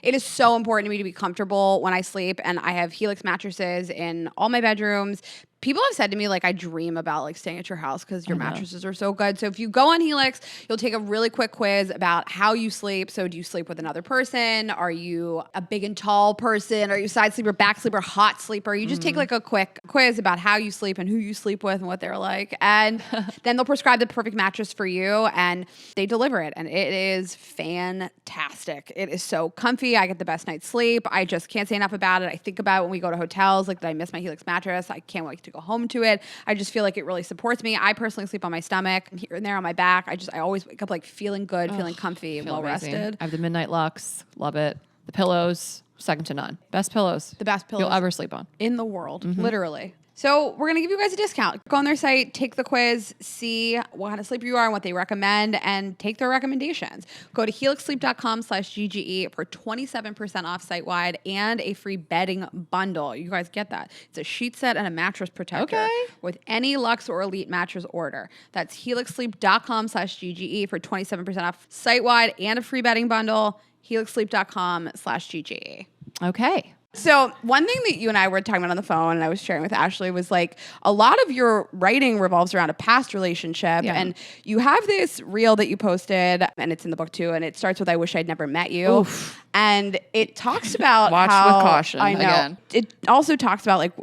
It is so important to me to be comfortable when I sleep, and I have Helix mattresses in all my bedrooms. People have said to me, like, I dream about like staying at your house because your mattresses are so good. So if you go on Helix, you'll take a really quick quiz about how you sleep. So do you sleep with another person? Are you a big and tall person? Are you side sleeper, back sleeper, hot sleeper? You just take like a quick quiz about how you sleep and who you sleep with and what they're like. And then they'll prescribe the perfect mattress for you and they deliver it. And it is fantastic. It is so comfy. I get the best night's sleep. I just can't say enough about it. I think about it when we go to hotels, like that I miss my Helix mattress. I can't wait to go home to it. I just feel like it really supports me. I personally sleep on my stomach and here and there on my back. I always wake up like feeling good, feeling comfy, Feel well amazing. rested. I have the Midnight Lux. Love it. The pillows, second to none. Best pillows. The best pillows you'll ever sleep on. in the world, literally. So we're going to give you guys a discount. Go on their site, take the quiz, see what kind of sleeper you are and what they recommend, and take their recommendations. Go to helixsleep.com/GGE for 27% off site-wide and a free bedding bundle. You guys get that. It's a sheet set and a mattress protector with any Luxe or Elite mattress order. That's helixsleep.com/GGE for 27% off site-wide and a free bedding bundle. helixsleep.com/GGE. Okay. So one thing that you and I were talking about on the phone and I was sharing with Ashley was like a lot of your writing revolves around a past relationship. Yeah. And you have this reel that you posted and it's in the book too. And it starts with, "I wish I'd never met you." And it talks about Watch how, with caution I know. again. It also talks about like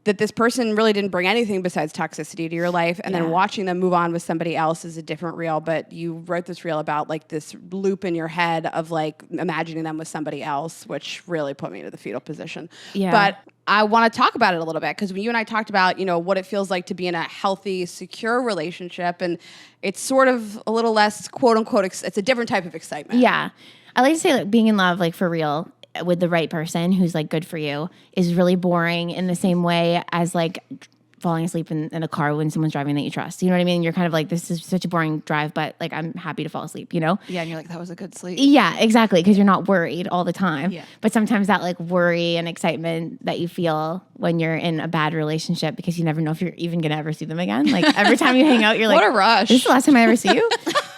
that this person really didn't bring anything besides toxicity to your life, and then watching them move on with somebody else is a different reel. But you wrote this reel about like this loop in your head of like imagining them with somebody else, which really put me into the fetal position. Yeah. But I want to talk about it a little bit because when you and I talked about, what it feels like to be in a healthy, secure relationship, and it's sort of a little less quote unquote, it's a different type of excitement. Yeah. I like to say like being in love, like for real, with the right person who's like good for you is really boring in the same way as like falling asleep in a car when someone's driving that you trust. You know what I mean? You're kind of like, this is such a boring drive, but like I'm happy to fall asleep, Yeah, and you're like, that was a good sleep. Yeah, exactly, because you're not worried all the time. Yeah. But sometimes that like worry and excitement that you feel when you're in a bad relationship because you never know if you're even going to ever see them again. Like every time you hang out, you're like, What a rush. This is the last time I ever see you.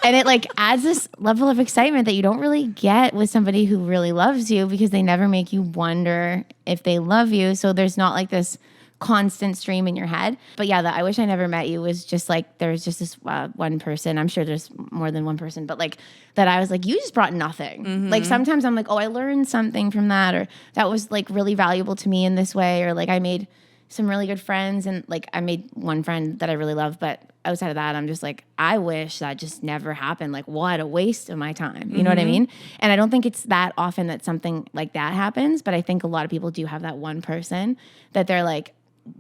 And it like adds this level of excitement that you don't really get with somebody who really loves you because they never make you wonder if they love you. So there's not like this constant stream in your head. But yeah, the I wish I never met you was just like, there's just this one person. I'm sure there's more than one person, but like that I was like, you just brought nothing. Like sometimes I'm like, oh, I learned something from that, or that was like really valuable to me in this way, or like I made some really good friends, and like I made one friend that I really love, but outside of that, I'm just like, I wish that just never happened. Like, what a waste of my time. You know what I mean? And I don't think it's that often that something like that happens, but I think a lot of people do have that one person that they're like,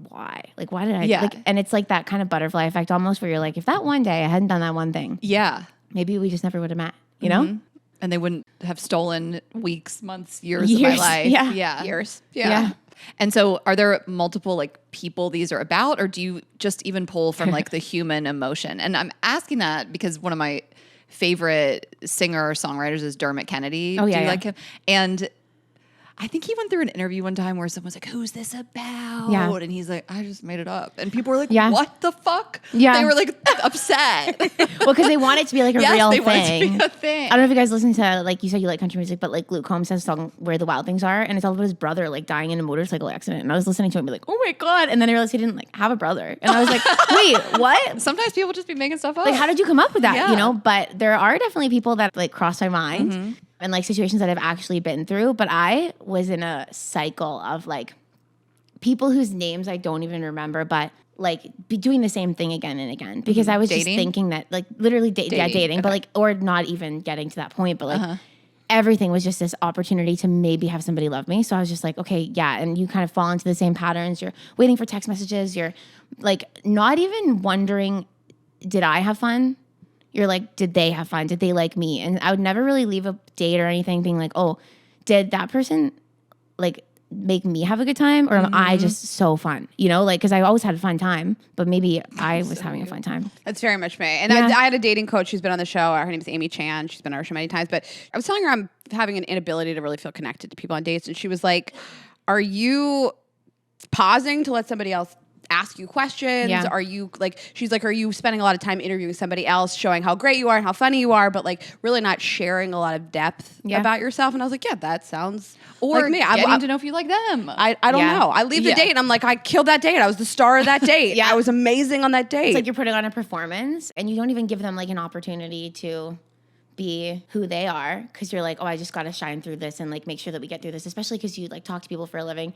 why? Like, why did I? Yeah. Like, and it's like that kind of butterfly effect almost where you're like, if that one day I hadn't done that one thing, Yeah. maybe we just never would have met, you know? And they wouldn't have stolen weeks, months, years of my life. Yeah. Years. Yeah. And so are there multiple like people these are about, or do you just even pull from like the human emotion? And I'm asking that because one of my favorite singer songwriters is Dermot Kennedy. Oh, yeah, Do you yeah. like him? And I think he went through an interview one time where someone's like, who's this about? Yeah. And he's like, I just made it up. And people were like, Yeah. what the fuck? Yeah. They were like upset. Well, because they want it to be like a Yes, real they want it to thing. be a thing. I don't know if you guys listen to, like you said you like country music, but like Luke Combs has a song Where the Wild Things Are, and it's all about his brother like dying in a motorcycle accident. And I was listening to it and be like, oh my God. And then I realized he didn't like have a brother. And I was like, wait, what? Sometimes people just be making stuff up. Like, how did you come up with that? Yeah. You know, but there are definitely people that like cross my mind and like situations that I've actually been through. But I was in a cycle of like people whose names I don't even remember, but like be doing the same thing again and again because I was Dating? just thinking that like literally dating, but like, or not even getting to that point, but like everything was just this opportunity to maybe have somebody love me. So I was just like, okay, yeah. And you kind of fall into the same patterns. You're waiting for text messages. You're like not even wondering, did I have fun? You're like, did they have fun? Did they like me? And I would never really leave a date or anything being like, oh, did that person like make me have a good time? Or am I just so fun? You know, like, because I always had a fun time, but maybe I was having a fun time. That's very much me. And Yeah. I had a dating coach who's been on the show. Her name is Amy Chan. She's been on our show many times. But I was telling her I'm having an inability to really feel connected to people on dates. And she was like, are you pausing to let somebody else ask you questions? Yeah. Are you like, she's like, are you spending a lot of time interviewing somebody else, showing how great you are and how funny you are, but like really not sharing a lot of depth about yourself? And I was like, yeah, that sounds or like me. getting to know if you like them. I don't Yeah. know. I leave the Yeah. date and I'm like, I killed that date. I was the star of that date. Yeah. I was amazing on that date. It's like you're putting on a performance and you don't even give them like an opportunity to be who they are because you're like, oh, I just got to shine through this and like make sure that we get through this, especially because you like talk to people for a living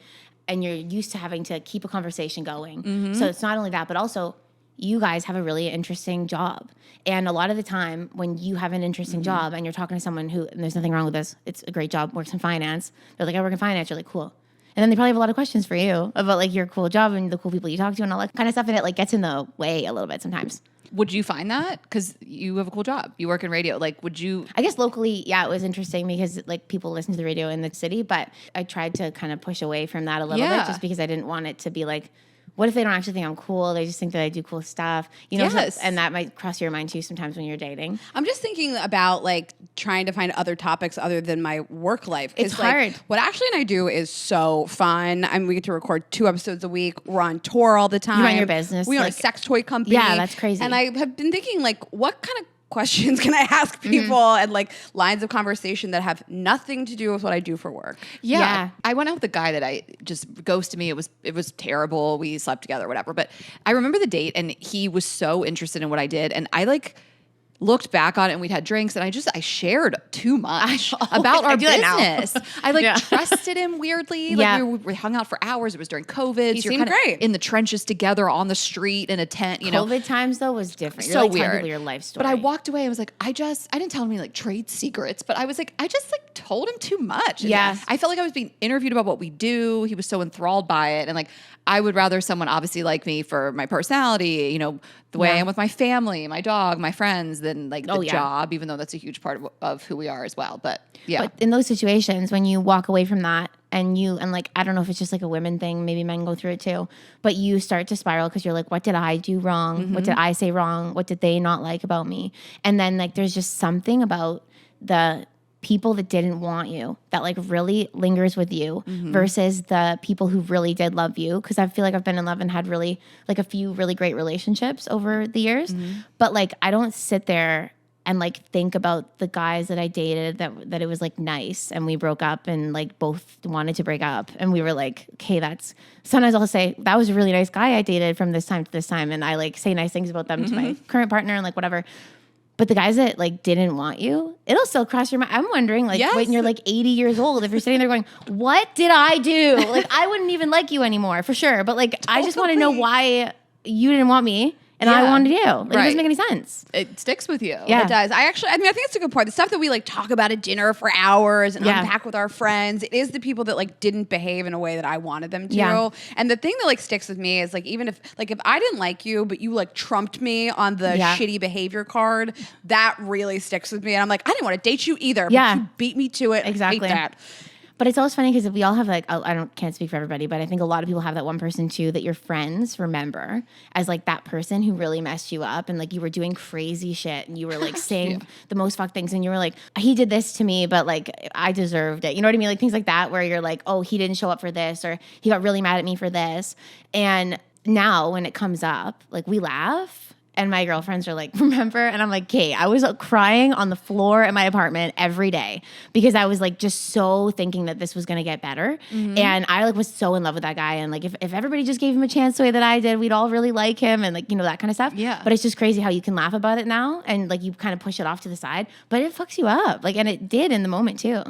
and you're used to having to keep a conversation going. So it's not only that, but also you guys have a really interesting job. And a lot of the time when you have an interesting job and you're talking to someone who, and there's nothing wrong with this, it's a great job, works in finance. They're like, I work in finance. You're like, cool. And then they probably have a lot of questions for you about like your cool job and the cool people you talk to and all that kind of stuff. And it like gets in the way a little bit sometimes. Would you find that? Because you have a cool job. You work in radio. Like, would you? I guess locally, yeah, it was interesting because like people listen to the radio in the city, but I tried to kind of push away from that a little bit just because I didn't want it to be like, what if they don't actually think I'm cool? They just think that I do cool stuff, you know? Yes. And that might cross your mind too sometimes when you're dating. I'm just thinking about like trying to find other topics other than my work life. It's like, hard. What Ashley and I do is so fun. I mean, we get to record 2 episodes a week. We're on tour all the time. You run your business, We own a like- sex toy company. Yeah, that's crazy. And I have been thinking like, what kind of questions can I ask people and like lines of conversation that have nothing to do with what I do for work? Yeah. Yeah. I went out with a guy that I just ghosted me. It was terrible. We slept together, whatever. But I remember the date and he was so interested in what I did. And I like looked back on it and we'd had drinks and I shared too much about our do that now. business. I like trusted him weirdly. Like we hung out for hours. It was during COVID. He so you're seemed kinda great. in the trenches together on the street in a tent, you know. COVID times though was different. So You're like telling weird. people your life story. But I walked away. I was like, I didn't tell him any like trade secrets, but I was like, I just like told him too much. And Yes. I felt like I was being interviewed about what we do. He was so enthralled by it. And like, I would rather someone obviously like me for my personality, you know, the way I am with my family, my dog, my friends, than like the job, even though that's a huge part of who we are as well. But yeah. But in those situations, when you walk away from that and like, I don't know if it's just like a women thing, maybe men go through it too, but you start to spiral because you're like, what did I do wrong? What did I say wrong? What did they not like about me? And then like, there's just something about the people that didn't want you that like really lingers with you versus the people who really did love you. Cause I feel like I've been in love and had really like a few really great relationships over the years. But like, I don't sit there and like think about the guys that I dated that it was like nice and we broke up and like both wanted to break up. And we were like, okay, sometimes I'll say that was a really nice guy I dated from this time to this time. And I like say nice things about them to my current partner and like whatever. But the guys that like didn't want you, it'll still cross your mind. I'm wondering, like, when you're like 80 years old, if you're sitting there going, "What did I do?" Like, I wouldn't even like you anymore for sure. But like, I just want to know why you didn't want me and I wanted you. Like, it doesn't make any sense. It sticks with you. Yeah. It does. I think it's a good point. The stuff that we like talk about at dinner for hours and unpack with our friends, it is the people that like didn't behave in a way that I wanted them to. Yeah. And the thing that like sticks with me is like, even if I didn't like you, but you like trumped me on the shitty behavior card, that really sticks with me. And I'm like, I didn't want to date you either, but you beat me to it. Exactly. I hate that. But it's always funny because we all have like, can't speak for everybody, but I think a lot of people have that one person too that your friends remember as like that person who really messed you up and like you were doing crazy shit and you were like saying the most fucked things and you were like, he did this to me, but like I deserved it. You know what I mean? Like things like that where you're like, oh, he didn't show up for this or he got really mad at me for this. And now when it comes up, like we laugh. And my girlfriends are like, remember? And I'm like, okay, I was crying on the floor at my apartment every day because I was like just so thinking that this was going to get better. And I like was so in love with that guy. And like, if everybody just gave him a chance the way that I did, we'd all really like him and like, you know, that kind of stuff. Yeah. But it's just crazy how you can laugh about it now and like you kind of push it off to the side, but it fucks you up. Like, and it did in the moment too.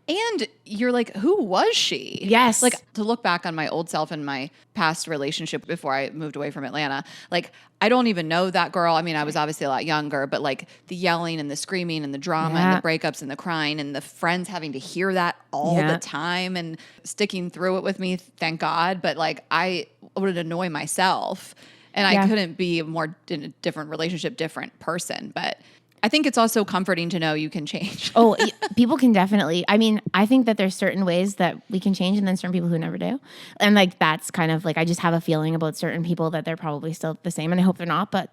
And you're like, who was she? Yes. Like to look back on my old self and my past relationship before I moved away from Atlanta, like I don't even know that girl. I mean, I was obviously a lot younger, but like the yelling and the screaming and the drama and the breakups and the crying and the friends having to hear that all the time and sticking through it with me, thank God. But like I would annoy myself and I couldn't be more in a different relationship, different person. But I think it's also comforting to know you can change. People can definitely. I mean, I think that there's certain ways that we can change and then certain people who never do. And like, that's kind of like, I just have a feeling about certain people that they're probably still the same. And I hope they're not, but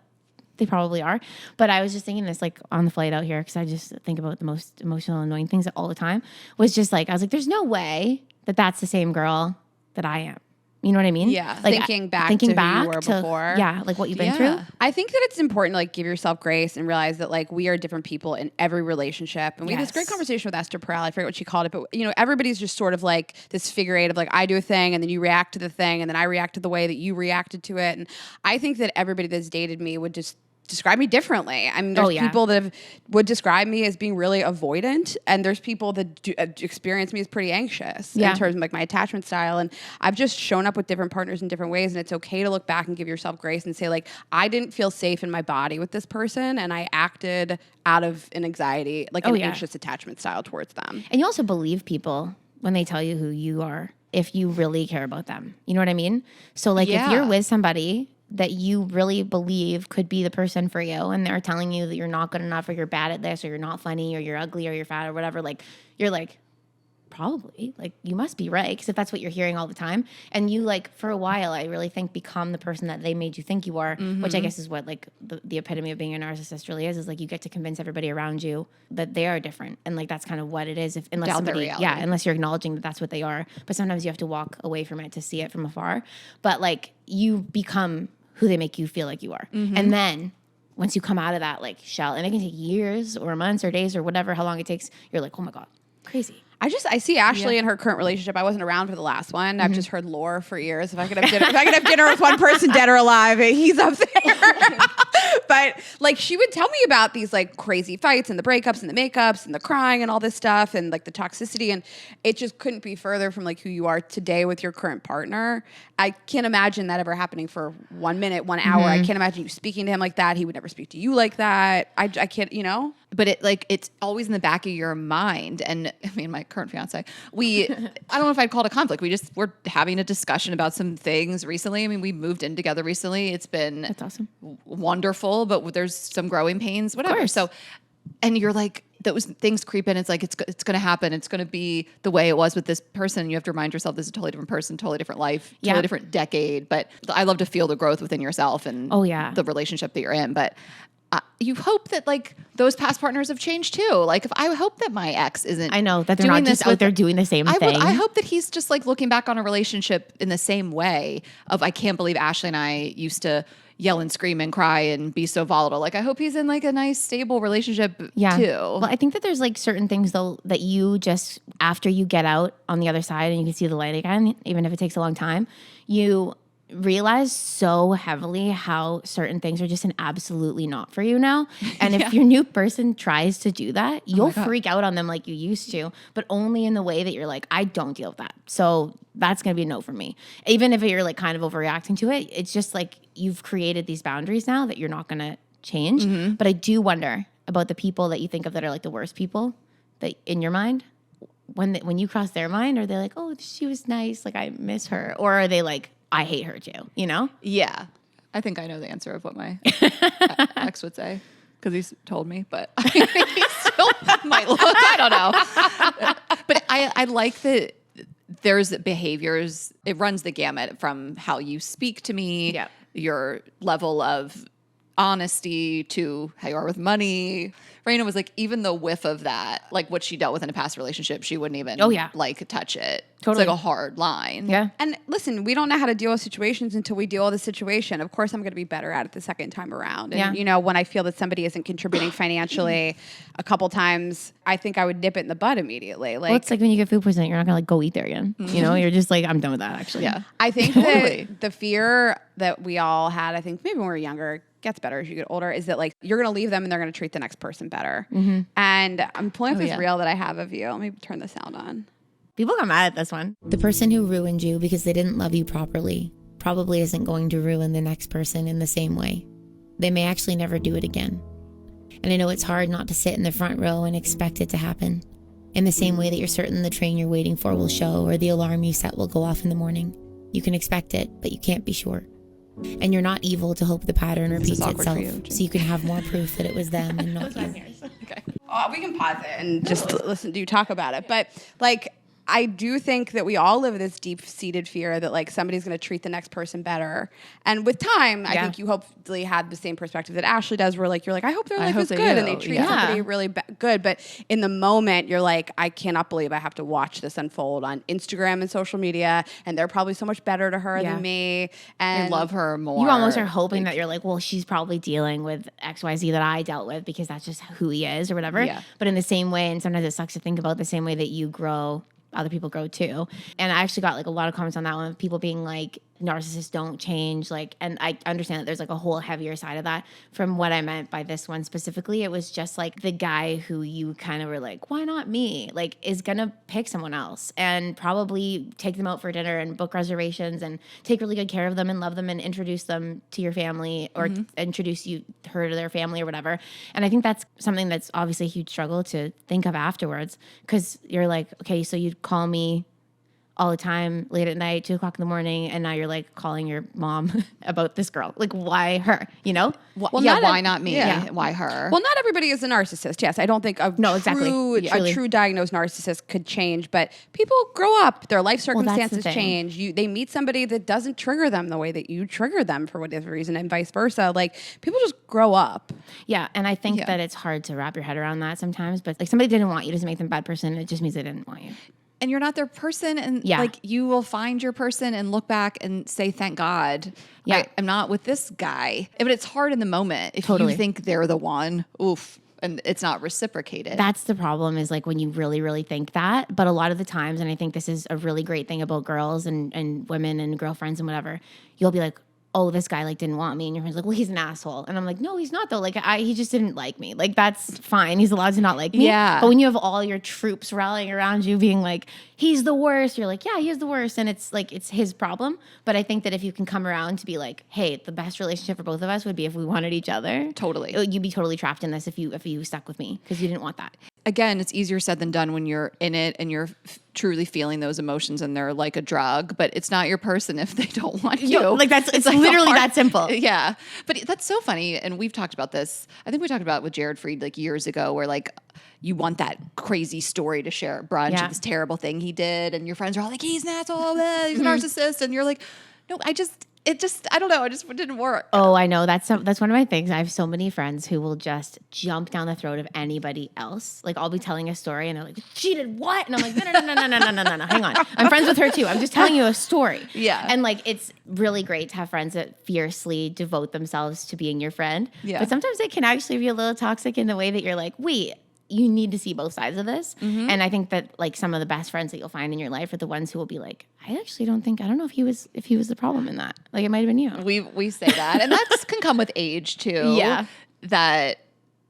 they probably are. But I was just thinking this like on the flight out here, because I just think about the most emotional, annoying things all the time, was just like, I was like, there's no way that that's the same girl that I am. You know what I mean? Yeah. Like, thinking back to who you were before. Yeah, like what you've been through. I think that it's important to like give yourself grace and realize that like we are different people in every relationship. And we had this great conversation with Esther Perel. I forget what she called it, but you know, everybody's just sort of like this figure eight of like I do a thing and then you react to the thing and then I react to the way that you reacted to it. And I think that everybody that's dated me would just describe me differently. I mean, there's people that would describe me as being really avoidant, and there's people that experience me as pretty anxious in terms of like my attachment style. And I've just shown up with different partners in different ways, and it's okay to look back and give yourself grace and say like, I didn't feel safe in my body with this person, and I acted out of an anxiety, like an anxious attachment style towards them. And you also believe people when they tell you who you are, if you really care about them. You know what I mean? So like if you're with somebody that you really believe could be the person for you and they're telling you that you're not good enough or you're bad at this or you're not funny or you're ugly or you're fat or whatever, like you're like, probably, like you must be right, because if that's what you're hearing all the time and you like for a while I really think become the person that they made you think you are, which I guess is what like the epitome of being a narcissist really is like you get to convince everybody around you that they are different, and like that's kind of what it is unless you're acknowledging that that's what they are. But sometimes you have to walk away from it to see it from afar, but like you become who they make you feel like you are. And then once you come out of that like shell, and it can take years or months or days or whatever, how long it takes, you're like, oh my God, crazy. I see Ashley in her current relationship. I wasn't around for the last one. I've just heard lore for years. If I could have dinner with one person, dead or alive, he's up there. But like she would tell me about these like crazy fights and the breakups and the makeups and the crying and all this stuff and like the toxicity, and it just couldn't be further from like who you are today with your current partner. I can't imagine that ever happening for 1 minute, 1 hour. I can't imagine you speaking to him like that. He would never speak to you like that. I can't, you know? But it's always in the back of your mind. And I mean, my current fiance, I don't know if I'd call it a conflict. We're having a discussion about some things recently. I mean, we moved in together recently. It's been That's awesome. Wonderful, but there's some growing pains, whatever. So, and you're like, those things creep in. It's like, it's going to happen. It's going to be the way it was with this person. You have to remind yourself this is a totally different person, totally different life, totally different decade. But I love to feel the growth within yourself and the relationship that you're in. But you hope that like those past partners have changed too. Like if I hope that my ex isn't, I know that they're not just out there doing the same thing. I hope that he's just like looking back on a relationship in the same way of, I can't believe Ashley and I used to yell and scream and cry and be so volatile. Like I hope he's in like a nice stable relationship too. Well, I think that there's like certain things though that you just, after you get out on the other side and you can see the light again, even if it takes a long time, you realize so heavily how certain things are just an absolutely not for you now. And if your new person tries to do that, you'll freak out on them like you used to, but only in the way that you're like, I don't deal with that. So that's going to be a no for me. Even if you're like kind of overreacting to it, it's just like you've created these boundaries now that you're not going to change. But I do wonder about the people that you think of that are like the worst people that in your mind. When you cross their mind, are they like, oh, she was nice, like I miss her? Or are they like, I hate her too, you know? Yeah. I think I know the answer of what my ex would say because he's told me, but he still might look. I don't know. But I like that there's behaviors. It runs the gamut from how you speak to me, your level of honesty to how you are with money. Rayna was like, even the whiff of that, like what she dealt with in a past relationship, she wouldn't even like touch it. Totally. It's like a hard line. Yeah. And listen, we don't know how to deal with situations until we deal with the situation. Of course, I'm going to be better at it the second time around. And, you know, when I feel that somebody isn't contributing financially a couple times, I think I would nip it in the bud immediately. Like, well, it's like when you get food poisoning, you're not going to like go eat there again. You know, you're just like, I'm done with that actually. Yeah. I think that the fear that we all had, I think maybe when we were younger, gets better as you get older, is that like you're going to leave them and they're going to treat the next person better. And I'm pulling up this reel that I have of you. Let me turn the sound on. People got mad at this one. The person who ruined you because they didn't love you properly probably isn't going to ruin the next person in the same way. They may actually never do it again. And I know it's hard not to sit in the front row and expect it to happen. In the same way that you're certain the train you're waiting for will show or the alarm you set will go off in the morning. You can expect it, but you can't be sure. And you're not evil to hope the pattern repeats itself, so you can have more proof that it was them and not you. Okay. We can pause it and just listen to you talk about it. But like, I do think that we all live with this deep-seated fear that like somebody's going to treat the next person better. And with time, I think you hopefully had the same perspective that Ashley does, where like you're like, I hope their life is good, and they treat somebody really good. But in the moment, you're like, I cannot believe I have to watch this unfold on Instagram and social media, and they're probably so much better to her than me, and I love her more. You almost are hoping that you're like, well, she's probably dealing with XYZ that I dealt with because that's just who he is or whatever. Yeah. But in the same way, and sometimes it sucks to think about the same way that you grow, other people grow too. And I actually got like a lot of comments on that one of people being like, narcissists don't change. Like, and I understand that there's like a whole heavier side of that. From what I meant by this one specifically, it was just like the guy who you kind of were like, why not me? Like, is gonna pick someone else and probably take them out for dinner and book reservations and take really good care of them and love them and introduce them to your family or introduce her to their family or whatever. And I think that's something that's obviously a huge struggle to think of afterwards, because you're like, okay, so you'd call me all the time, late at night, 2:00 in the morning, and now you're like calling your mom about this girl. Like, why her? You know? Why not me? Yeah. Why her? Well, not everybody is a narcissist. Yes, I don't think a true diagnosed narcissist could change, but people grow up. Their life circumstances change. They meet somebody that doesn't trigger them the way that you trigger them for whatever reason, and vice versa. Like, people just grow up. Yeah, and I think that it's hard to wrap your head around that sometimes. But like, somebody didn't want you doesn't make them a bad person. It just means they didn't want you. And you're not their person, and like you will find your person and look back and say, thank God I'm not with this guy. But it's hard in the moment if you think they're the one, and it's not reciprocated. That's the problem, is like when you really, really think that. But a lot of the times, and I think this is a really great thing about girls and women and girlfriends and whatever, you'll be like, oh, this guy like didn't want me, and your friend's like, well, he's an asshole, and I'm like, no, he's not though. Like he just didn't like me. Like that's fine. He's allowed to not like me. Yeah. But when you have all your troops rallying around you, being like, he's the worst, you're like, yeah, he is the worst, and it's like it's his problem. But I think that if you can come around to be like, hey, the best relationship for both of us would be if we wanted each other. Totally. You'd be totally trapped in this if you stuck with me because you didn't want that. Again, it's easier said than done when you're in it and you're truly feeling those emotions and they're like a drug, but it's not your person if they don't want you. Like it's like literally that simple. Yeah. But that's so funny. And we've talked about this. I think we talked about it with Jared Freed like years ago where like you want that crazy story to share at brunch of this terrible thing he did. And your friends are all like, he's an asshole, he's a narcissist. And you're like, no, I don't know. It just didn't work. Oh, I know. That's one of my things. I have so many friends who will just jump down the throat of anybody else. Like I'll be telling a story and they're like, she did what? And I'm like, no. Hang on. I'm friends with her too. I'm just telling you a story. Yeah. And like, it's really great to have friends that fiercely devote themselves to being your friend. Yeah. But sometimes it can actually be a little toxic in the way that you're like, wait, you need to see both sides of this. Mm-hmm. And I think that like some of the best friends that you'll find in your life are the ones who will be like, I don't know if he was the problem in that. Like it might've been you. We say that. And that can come with age too. Yeah. That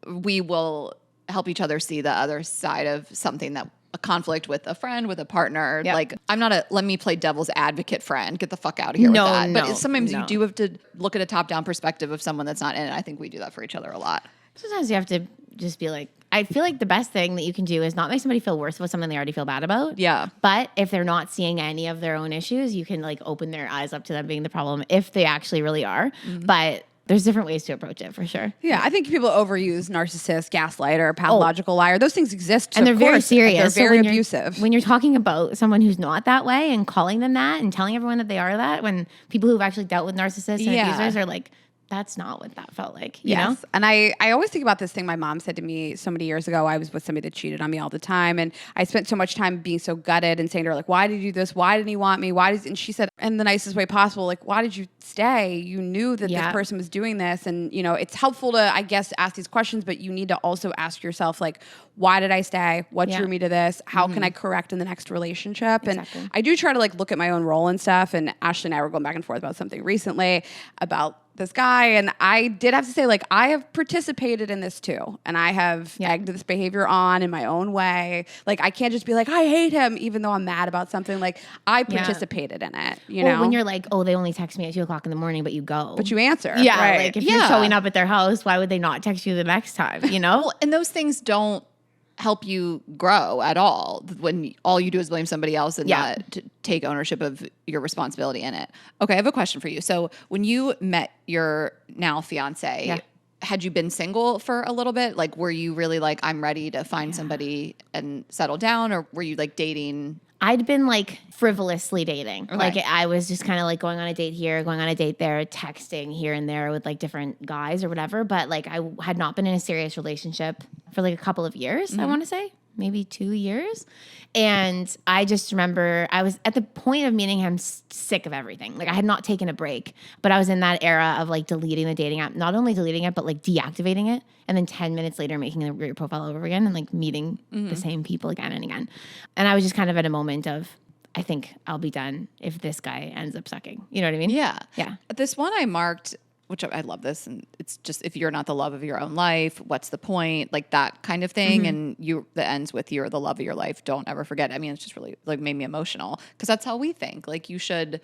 we will help each other see the other side of something, that a conflict with a friend, with a partner. Yep. Like I'm not a let me play devil's advocate friend. Get the fuck out of here with that. But sometimes you do have to look at a top-down perspective of someone that's not in it. I think we do that for each other a lot. Sometimes you have to just be like, I feel like the best thing that you can do is not make somebody feel worse about something they already feel bad about. Yeah. But if they're not seeing any of their own issues, you can like open their eyes up to them being the problem if they actually really are. Mm-hmm. But there's different ways to approach it for sure. Yeah, I think people overuse narcissist, gaslighter, pathological liar. Those things exist. And they're very serious. They're very So abusive. When you're talking about someone who's not that way and calling them that and telling everyone that they are that, when people who've actually dealt with narcissists and abusers are like, that's not what that felt like, you know? And I always think about this thing my mom said to me so many years ago. I was with somebody that cheated on me all the time. And I spent so much time being so gutted and saying to her, like, why did you do this? Why didn't he want me? And she said, in the nicest way possible, like, why did you stay? You knew that this person was doing this. And, you know, it's helpful to, I guess, ask these questions, but you need to also ask yourself, like, why did I stay? What drew me to this? How can I correct in the next relationship? Exactly. And I do try to like look at my own role and stuff. And Ashley and I were going back and forth about something recently about this guy, and I did have to say, like, I have participated in this too, and I have egged this behavior on in my own way. Like, I can't just be like, I hate him, even though I'm mad about something. Like, I participated in it, you know? When you're like, oh, they only text me at 2:00 in the morning, but you go. But you answer. Yeah, right. like, if you're showing up at their house, why would they not text you the next time, you know? Well, and those things don't help you grow at all when all you do is blame somebody else and not take ownership of your responsibility in it. Okay, I have a question for you. So when you met your now fiance, had you been single for a little bit? Like, were you really like, I'm ready to find somebody and settle down? Or were you like dating? I'd been like frivolously dating. Okay. Like I was just kind of like going on a date here, going on a date there, texting here and there with like different guys or whatever. But like I had not been in a serious relationship for like a couple of years, I want to say. Maybe 2 years. And I just remember I was at the point of meeting him sick of everything. Like I had not taken a break, but I was in that era of like deleting the dating app, not only deleting it, but like deactivating it. And then 10 minutes later, making your profile over again and like meeting the same people again and again. And I was just kind of at a moment of, I think I'll be done if this guy ends up sucking. You know what I mean? Yeah. Yeah. This one I marked, which I love this, and it's just, if you're not the love of your own life, what's the point? Like that kind of thing. And that ends with you're the love of your life. Don't ever forget. I mean, it's just really like made me emotional because that's how we think. Like you should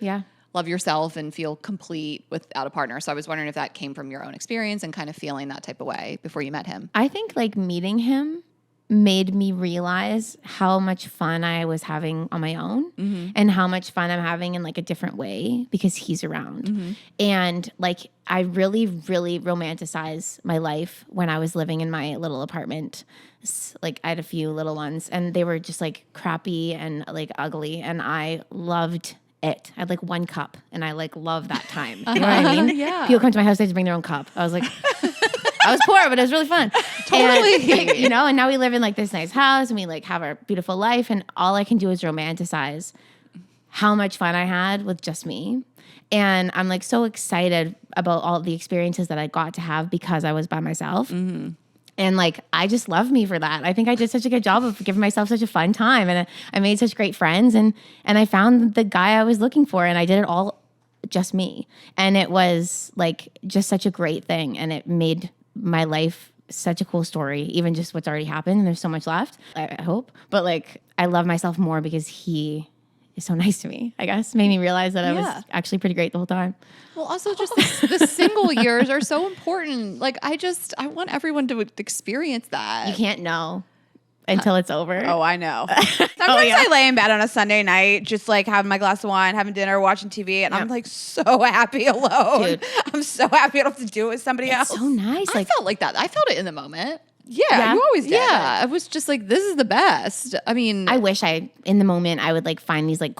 love yourself and feel complete without a partner. So I was wondering if that came from your own experience and kind of feeling that type of way before you met him. I think like meeting him made me realize how much fun I was having on my own and how much fun I'm having in like a different way because he's around. And like I really, really romanticize my life when I was living in my little apartment. Like I had a few little ones and they were just like crappy and like ugly and I loved it. I had like one cup and I like love that time. You know what I mean? Yeah. People come to my house, they just bring their own cup. I was like... I was poor, but it was really fun. Totally. And, you know, and now we live in like this nice house and we like have our beautiful life and all I can do is romanticize how much fun I had with just me. And I'm like so excited about all the experiences that I got to have because I was by myself. And like, I just love me for that. I think I did such a good job of giving myself such a fun time and I made such great friends and I found the guy I was looking for and I did it all just me. And it was like just such a great thing. And it made my life such a cool story, even just what's already happened. And there's so much left, I hope. But like, I love myself more because he is so nice to me, I guess. Made me realize that I was actually pretty great the whole time. Well, also just the single years are so important. Like, I want everyone to experience that. You can't know until it's over. Oh, I know. Sometimes I lay in bed on a Sunday night, just like having my glass of wine, having dinner, watching TV, and I'm like so happy alone. Dude. I'm so happy I don't have to do it with somebody else. So nice. I felt like that. I felt it in the moment. Yeah, you always did. Yeah, I was just like, this is the best. I mean, I wish in the moment, I would like find these like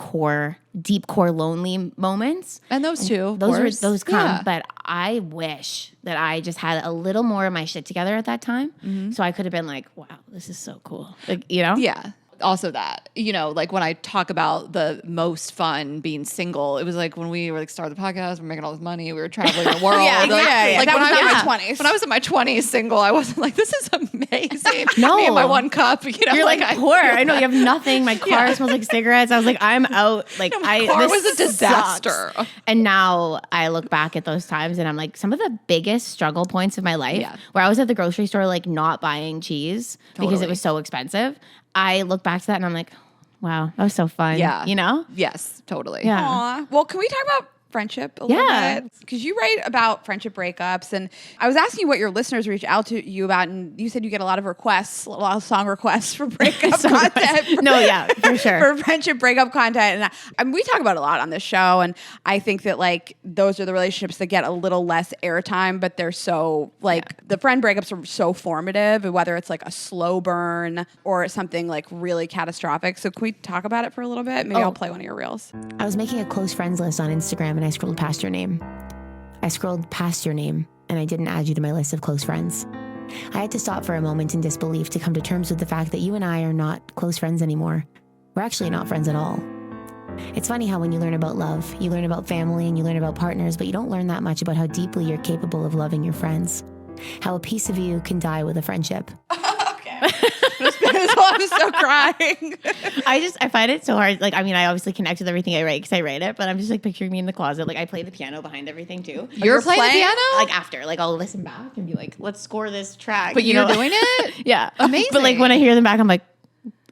deep core lonely moments. and those two, Those come, but I wish that I just had a little more of my shit together at that time. So I could have been like, wow, this is so cool. Like, you know? Yeah. Also that, like when I talk about the most fun being single, it was like when we were like started the podcast, we're making all this money, we were traveling the world. Yeah, exactly. Like That when was I in my was 20s. When I was in my 20s single, I wasn't like, this is amazing. No. Me and my one cup, You're like poor. I know you have nothing. My car smells like cigarettes. I was like, I'm out. Like my car this was a disaster. sucks. And now I look back at those times and I'm like, some of the biggest struggle points of my life where I was at the grocery store, like not buying cheese because it was so expensive. I look back to that and I'm like, wow, that was so fun. Yeah. You know? Yes, totally. Yeah. Aw. Well, can we talk about friendship a little bit? Because you write about friendship breakups, and I was asking you what your listeners reach out to you about, and you said you get a lot of requests, a lot of song requests for breakup content. No, yeah, for sure. For friendship breakup content. And we talk about it a lot on this show, and I think that like those are the relationships that get a little less airtime, but they're so like the friend breakups are so formative, whether it's like a slow burn or something like really catastrophic. So can we talk about it for a little bit? Maybe I'll play one of your reels. I was making a close friends list on Instagram and I scrolled past your name. And I didn't add you to my list of close friends. I had to stop for a moment in disbelief to come to terms with the fact that you and I are not close friends anymore. We're actually not friends at all. It's funny how when you learn about love, you learn about family and you learn about partners, but you don't learn that much about how deeply you're capable of loving your friends. How a piece of you can die with a friendship. I'm so crying. I find it so hard. Like, I mean, I obviously connect with everything I write because I write it, but I'm just like picturing me in the closet. Like, I play the piano behind everything too. You're playing the piano? Like after, like I'll listen back and be like, let's score this track. But you're doing it? Yeah. Amazing. But like when I hear them back, I'm like,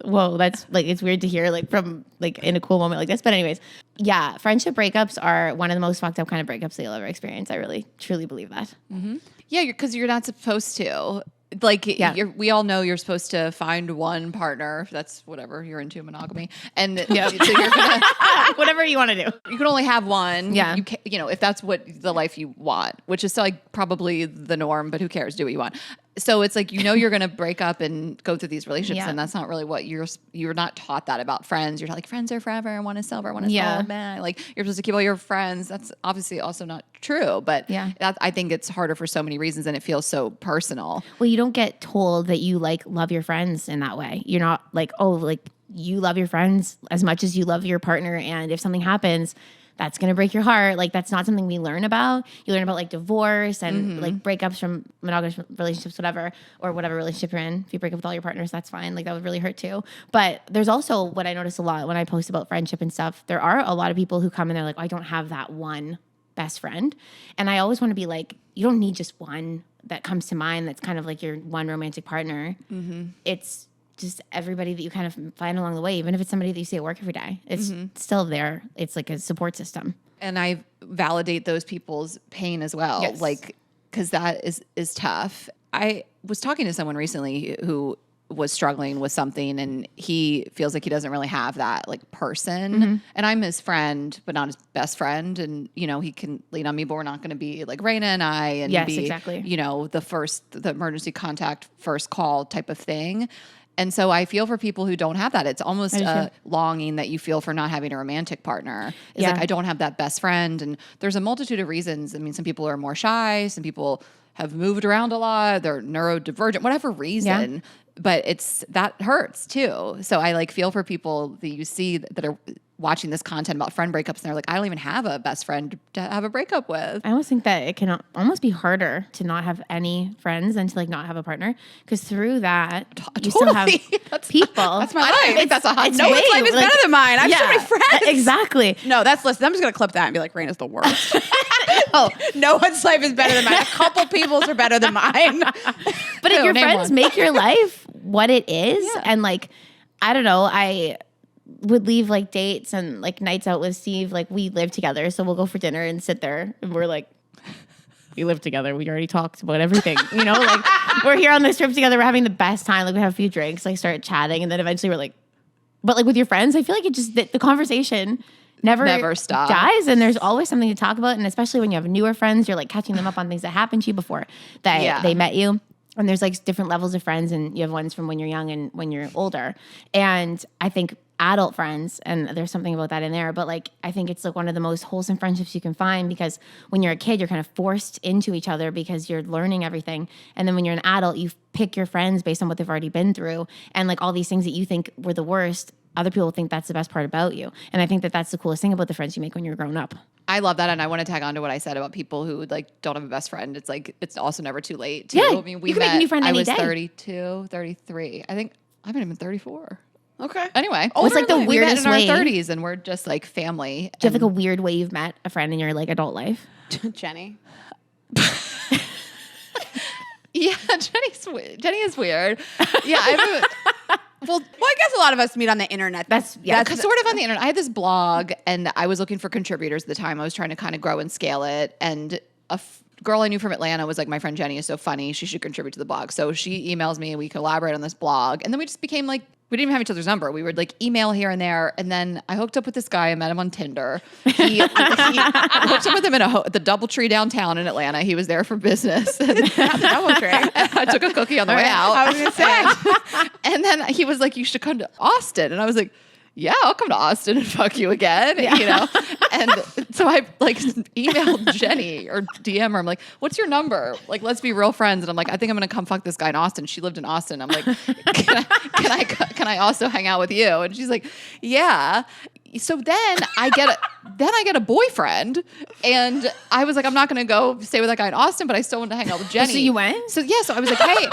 whoa, that's like, it's weird to hear like from like in a cool moment like this. But anyways, yeah, friendship breakups are one of the most fucked up kind of breakups that you'll ever experience. I really, truly believe that. Yeah, because you're not supposed to. Like, we all know you're supposed to find one partner. That's whatever you're into, monogamy, and so you're gonna Whatever you want to do. you can only have one. Yeah. you can, if that's what the life you want, which is like probably the norm. But who cares? Do what you want. So it's like you're gonna break up and go through these relationships, and that's not really what you're not taught that about friends. You're like friends are forever. One is silver, one is gold. Man, like you're supposed to keep all your friends. That's obviously also not true. But I think it's harder for so many reasons, and it feels so personal. Well, you don't get told that you like love your friends in that way. You're not like, oh, like you love your friends as much as you love your partner, and if something happens, that's going to break your heart. Like, that's not something we learn about. You learn about like divorce and like breakups from monogamous relationships, whatever, or whatever relationship you're in. If you break up with all your partners, that's fine. Like, that would really hurt too. But there's also what I notice a lot when I post about friendship and stuff. There are a lot of people who come and they're like, oh, I don't have that one best friend. And I always want to be like, you don't need just one that comes to mind that's kind of like your one romantic partner. It's just everybody that you kind of find along the way, even if it's somebody that you see at work every day. It's still there. It's like a support system. And I validate those people's pain as well. Yes. Like, because that is tough. I was talking to someone recently who was struggling with something, and he feels like he doesn't really have that like person. And I'm his friend, but not his best friend. And, he can lean on me, but we're not going to be like Rayna and I and Yes, be, exactly. the emergency contact, first call type of thing. And so I feel for people who don't have that. It's almost a longing that you feel for not having a romantic partner. It's like, I don't have that best friend. And there's a multitude of reasons. I mean, some people are more shy. Some people have moved around a lot. They're neurodivergent, whatever reason. Yeah. But that hurts too. So I like feel for people that you see that are watching this content about friend breakups, and they're like, I don't even have a best friend to have a breakup with. I almost think that it can almost be harder to not have any friends than to like not have a partner, because through that you still have people. That's my I don't life. think that's a hot No one's life is better than mine. I have so many friends. Exactly. No, listen, I'm just going to clip that and be like, Rayna's the worst. Oh, no one's life is better than mine. A couple people's are better than mine. But if your name friends one. make your life what it is, and like, I don't know, I would leave like dates and like nights out with Steve. Like, we live together, so we'll go for dinner and sit there, and we're like, we live together. We already talked about everything, you know. Like, we're here on this trip together. We're having the best time. Like, we have a few drinks, like start chatting, and then eventually we're like, but like with your friends, I feel like it just the conversation never stops. dies, and there's always something to talk about. And especially when you have newer friends, you're like catching them up on things that happened to you before that they met you. And there's like different levels of friends, and you have ones from when you're young and when you're older. And I think adult friends, and there's something about that in there, but like I think it's like one of the most wholesome friendships you can find, because when you're a kid, you're kind of forced into each other because you're learning everything. And then when you're an adult, you pick your friends based on what they've already been through, and like all these things that you think were the worst, other people think that's the best part about you. And I think that that's the coolest thing about the friends you make when you're grown up. I love that, and I want to tag on to what I said about people who like don't have a best friend. It's like it's also never too late. Too. Yeah, I mean, we you can make a met. new friend I any was day. 32, 33. I think I haven't even been 34. Okay. Anyway, What's like the we met weirdest in our way? 30s, and we're just like family. Do you have like a weird way you've met a friend in your like adult life? Jenny. Yeah, Jenny is weird. Yeah, Well, I guess a lot of us meet on the internet. That's sort of on the internet. I had this blog, and I was looking for contributors at the time. I was trying to kind of grow and scale it, and girl I knew from Atlanta was like, my friend Jenny is so funny, she should contribute to the blog. So she emails me, and we collaborate on this blog, and then we just became like, we didn't even have each other's number. We would like email here and there. And then I hooked up with this guy. I met him on Tinder. He hooked up with him in the DoubleTree downtown in Atlanta. He was there for business. I took a cookie on the way out. I was going to say. And then he was like, you should come to Austin. And I was like, yeah, I'll come to Austin and fuck you again, you know? And so I like emailed Jenny or DM her. I'm like, what's your number? Like, let's be real friends. And I'm like, I think I'm going to come fuck this guy in Austin. She lived in Austin. I'm like, can I also hang out with you? And she's like, yeah. So then I get a boyfriend, and I was like, I'm not going to go stay with that guy in Austin, but I still want to hang out with Jenny. So you went? So yeah, so I was like, hey,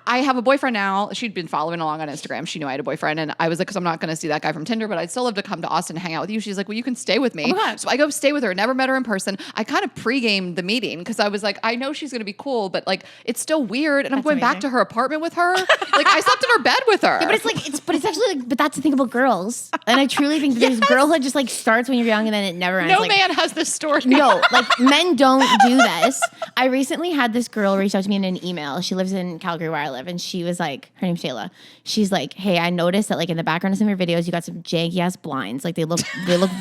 I have a boyfriend now. She'd been following along on Instagram. She knew I had a boyfriend, and I was like, because I'm not going to see that guy from Tinder, but I'd still love to come to Austin and hang out with you. She's like, well, you can stay with me. Oh my God. So I go stay with her. Never met her in person. I kind of pre-gamed the meeting because I was like, I know she's going to be cool, but like it's still weird, and I'm going back to her apartment with her. Like I slept in her bed with her. Yeah, but it's like but it's actually like, but that's the thing about girls, and I truly think that there's girlhood just like starts when you're young and then it never ends. No like, man has this story. No, like men don't do this. I recently had this girl reach out to me in an email. She lives in Calgary where I live, and she was like, her name's Shayla. She's like, hey, I noticed that like in the background of some of your videos, you got some janky ass blinds. Like they look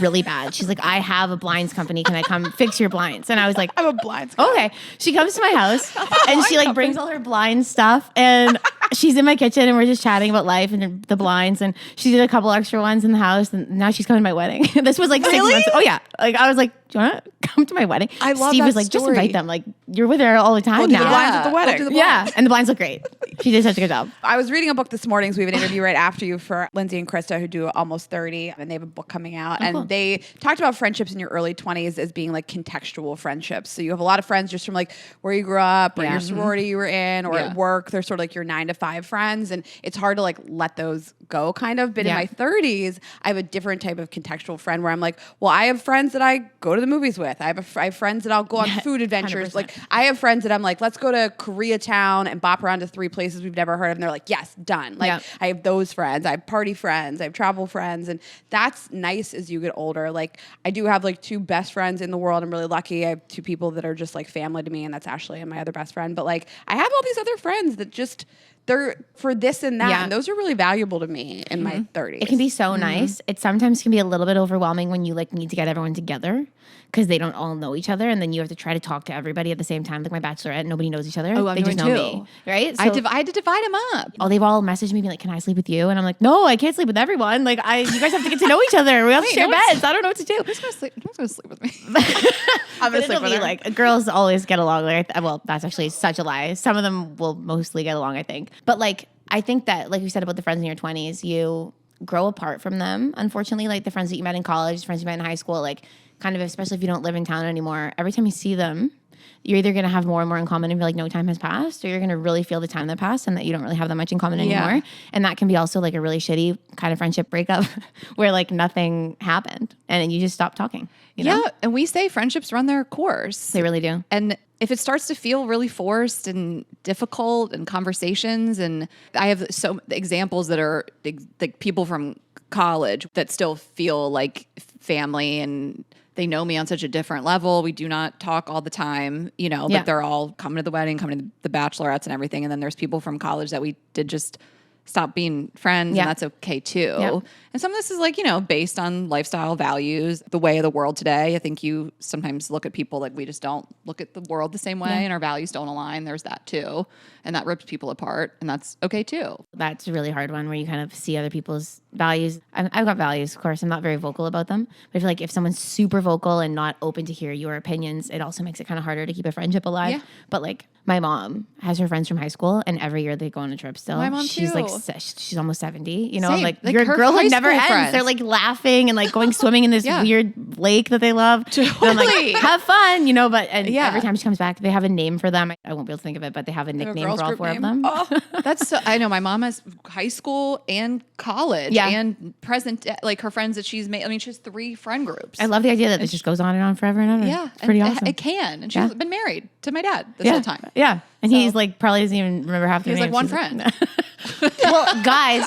really bad. She's like, I have a blinds company. Can I come fix your blinds? And I was like, I'm a blind. okay. She comes to my house and she like brings all her blind stuff, and she's in my kitchen and we're just chatting about life and the blinds, and she did a couple extra ones in the house, and now she's coming to my wedding. This was like 6 months. Oh yeah. Like I was like, do you want to come to my wedding? I love Steve that was like, just story. invite them. Like you're with her all the time Do the now. blinds at the wedding. We'll do the Yeah. And the blinds look great. She did such a good job. I was reading a book this morning, so we have an interview right after you for Lindsay and Krista, who do Almost 30, and they have a book coming out. And cool. they talked about friendships in your early 20s as being like contextual friendships. So you have a lot of friends just from like where you grew up or Yeah. your sorority you were in or Yeah. at work. They're sort of like your 9 to 5 friends, and it's hard to like let those go kind of. But in Yeah. my 30s, I have a different type of contextual friend where I'm like, well, I have friends that I go to the movies with. I have friends that I'll go on food adventures. 100%. Like I have friends that I'm like, let's go to Koreatown and bop around to 3 places we've never heard of. And they're like, yes, done. Like Yeah. I have those friends. I have party friends. I have travel friends. And that's nice as you get older. Like I do have like 2 best friends in the world. I'm really lucky. I have 2 people that are just like family to me, and that's Ashley and my other best friend. But like I have all these other friends that just they're for this and that. Yeah. And those are really valuable to me in my 30s. It can be so nice. It sometimes can be a little bit overwhelming when you like need to get everyone together because they don't all know each other, and then you have to try to talk to everybody at the same time. Like my bachelorette, nobody knows each other. Oh, I'm they just know doing me, right? I had to divide them up. Oh, they've all messaged me being like, "Can I sleep with you?" And I'm like, "No, I can't sleep with everyone. Like, you guys have to get to know each other. We have to share no one's- beds. I don't know what to do." Who's gonna sleep with me? I'm But gonna sleep it'll with be her. like girls always get along. Like, well, that's actually such a lie. Some of them will mostly get along, I think. But like, I think that, like you said about the friends in your 20s, grow apart from them. Unfortunately, like the friends that you met in college, friends you met in high school, like kind of, especially if you don't live in town anymore, every time you see them, you're either going to have more and more in common and feel like no time has passed, or you're going to really feel the time that passed and that you don't really have that much in common anymore. Yeah. And that can be also like a really shitty kind of friendship breakup where like nothing happened and then you just stop talking. You know? Yeah. And we say friendships run their course. They really do. And if it starts to feel really forced and difficult and conversations, and I have so examples that are like people from college that still feel like family and they know me on such a different level. We do not talk all the time, you know, Yeah. but they're all coming to the wedding, coming to the bachelorettes and everything. And then there's people from college that we did just stop being friends, Yeah. and that's okay too. Yeah. And some of this is like, you know, based on lifestyle values, the way of the world today. I think you sometimes look at people like we just don't look at the world the same way and our values don't align. There's that too. And that rips people apart, and that's okay too. That's a really hard one where you kind of see other people's values. I've got values, of course. I'm not very vocal about them. But I feel like if someone's super vocal and not open to hear your opinions, it also makes it kind of harder to keep a friendship alive. Yeah. But like my mom has her friends from high school, and every year they go on a trip still. My mom she's too. like, she's almost 70. You know, Same. I'm like Like your her girlhood high never school ends. friends. They're like laughing and like going swimming in this Yeah. weird lake that they love. And I'm like, Totally. have fun, you know, but Yeah. every time she comes back, they have a name for them. I won't be able to think of it, but they have a nickname girls for all group four name? of them. That's so, I know my mom has high school and college Yeah. and present, like her friends that she's made. I mean, she has 3 friend groups. I love the idea that this just goes on and on forever and ever. Yeah. It's pretty and awesome. It can. And she's Yeah. been married to my dad this whole time. Yeah. And he's like probably doesn't even remember half He their has like names. one He's friend. well, guys,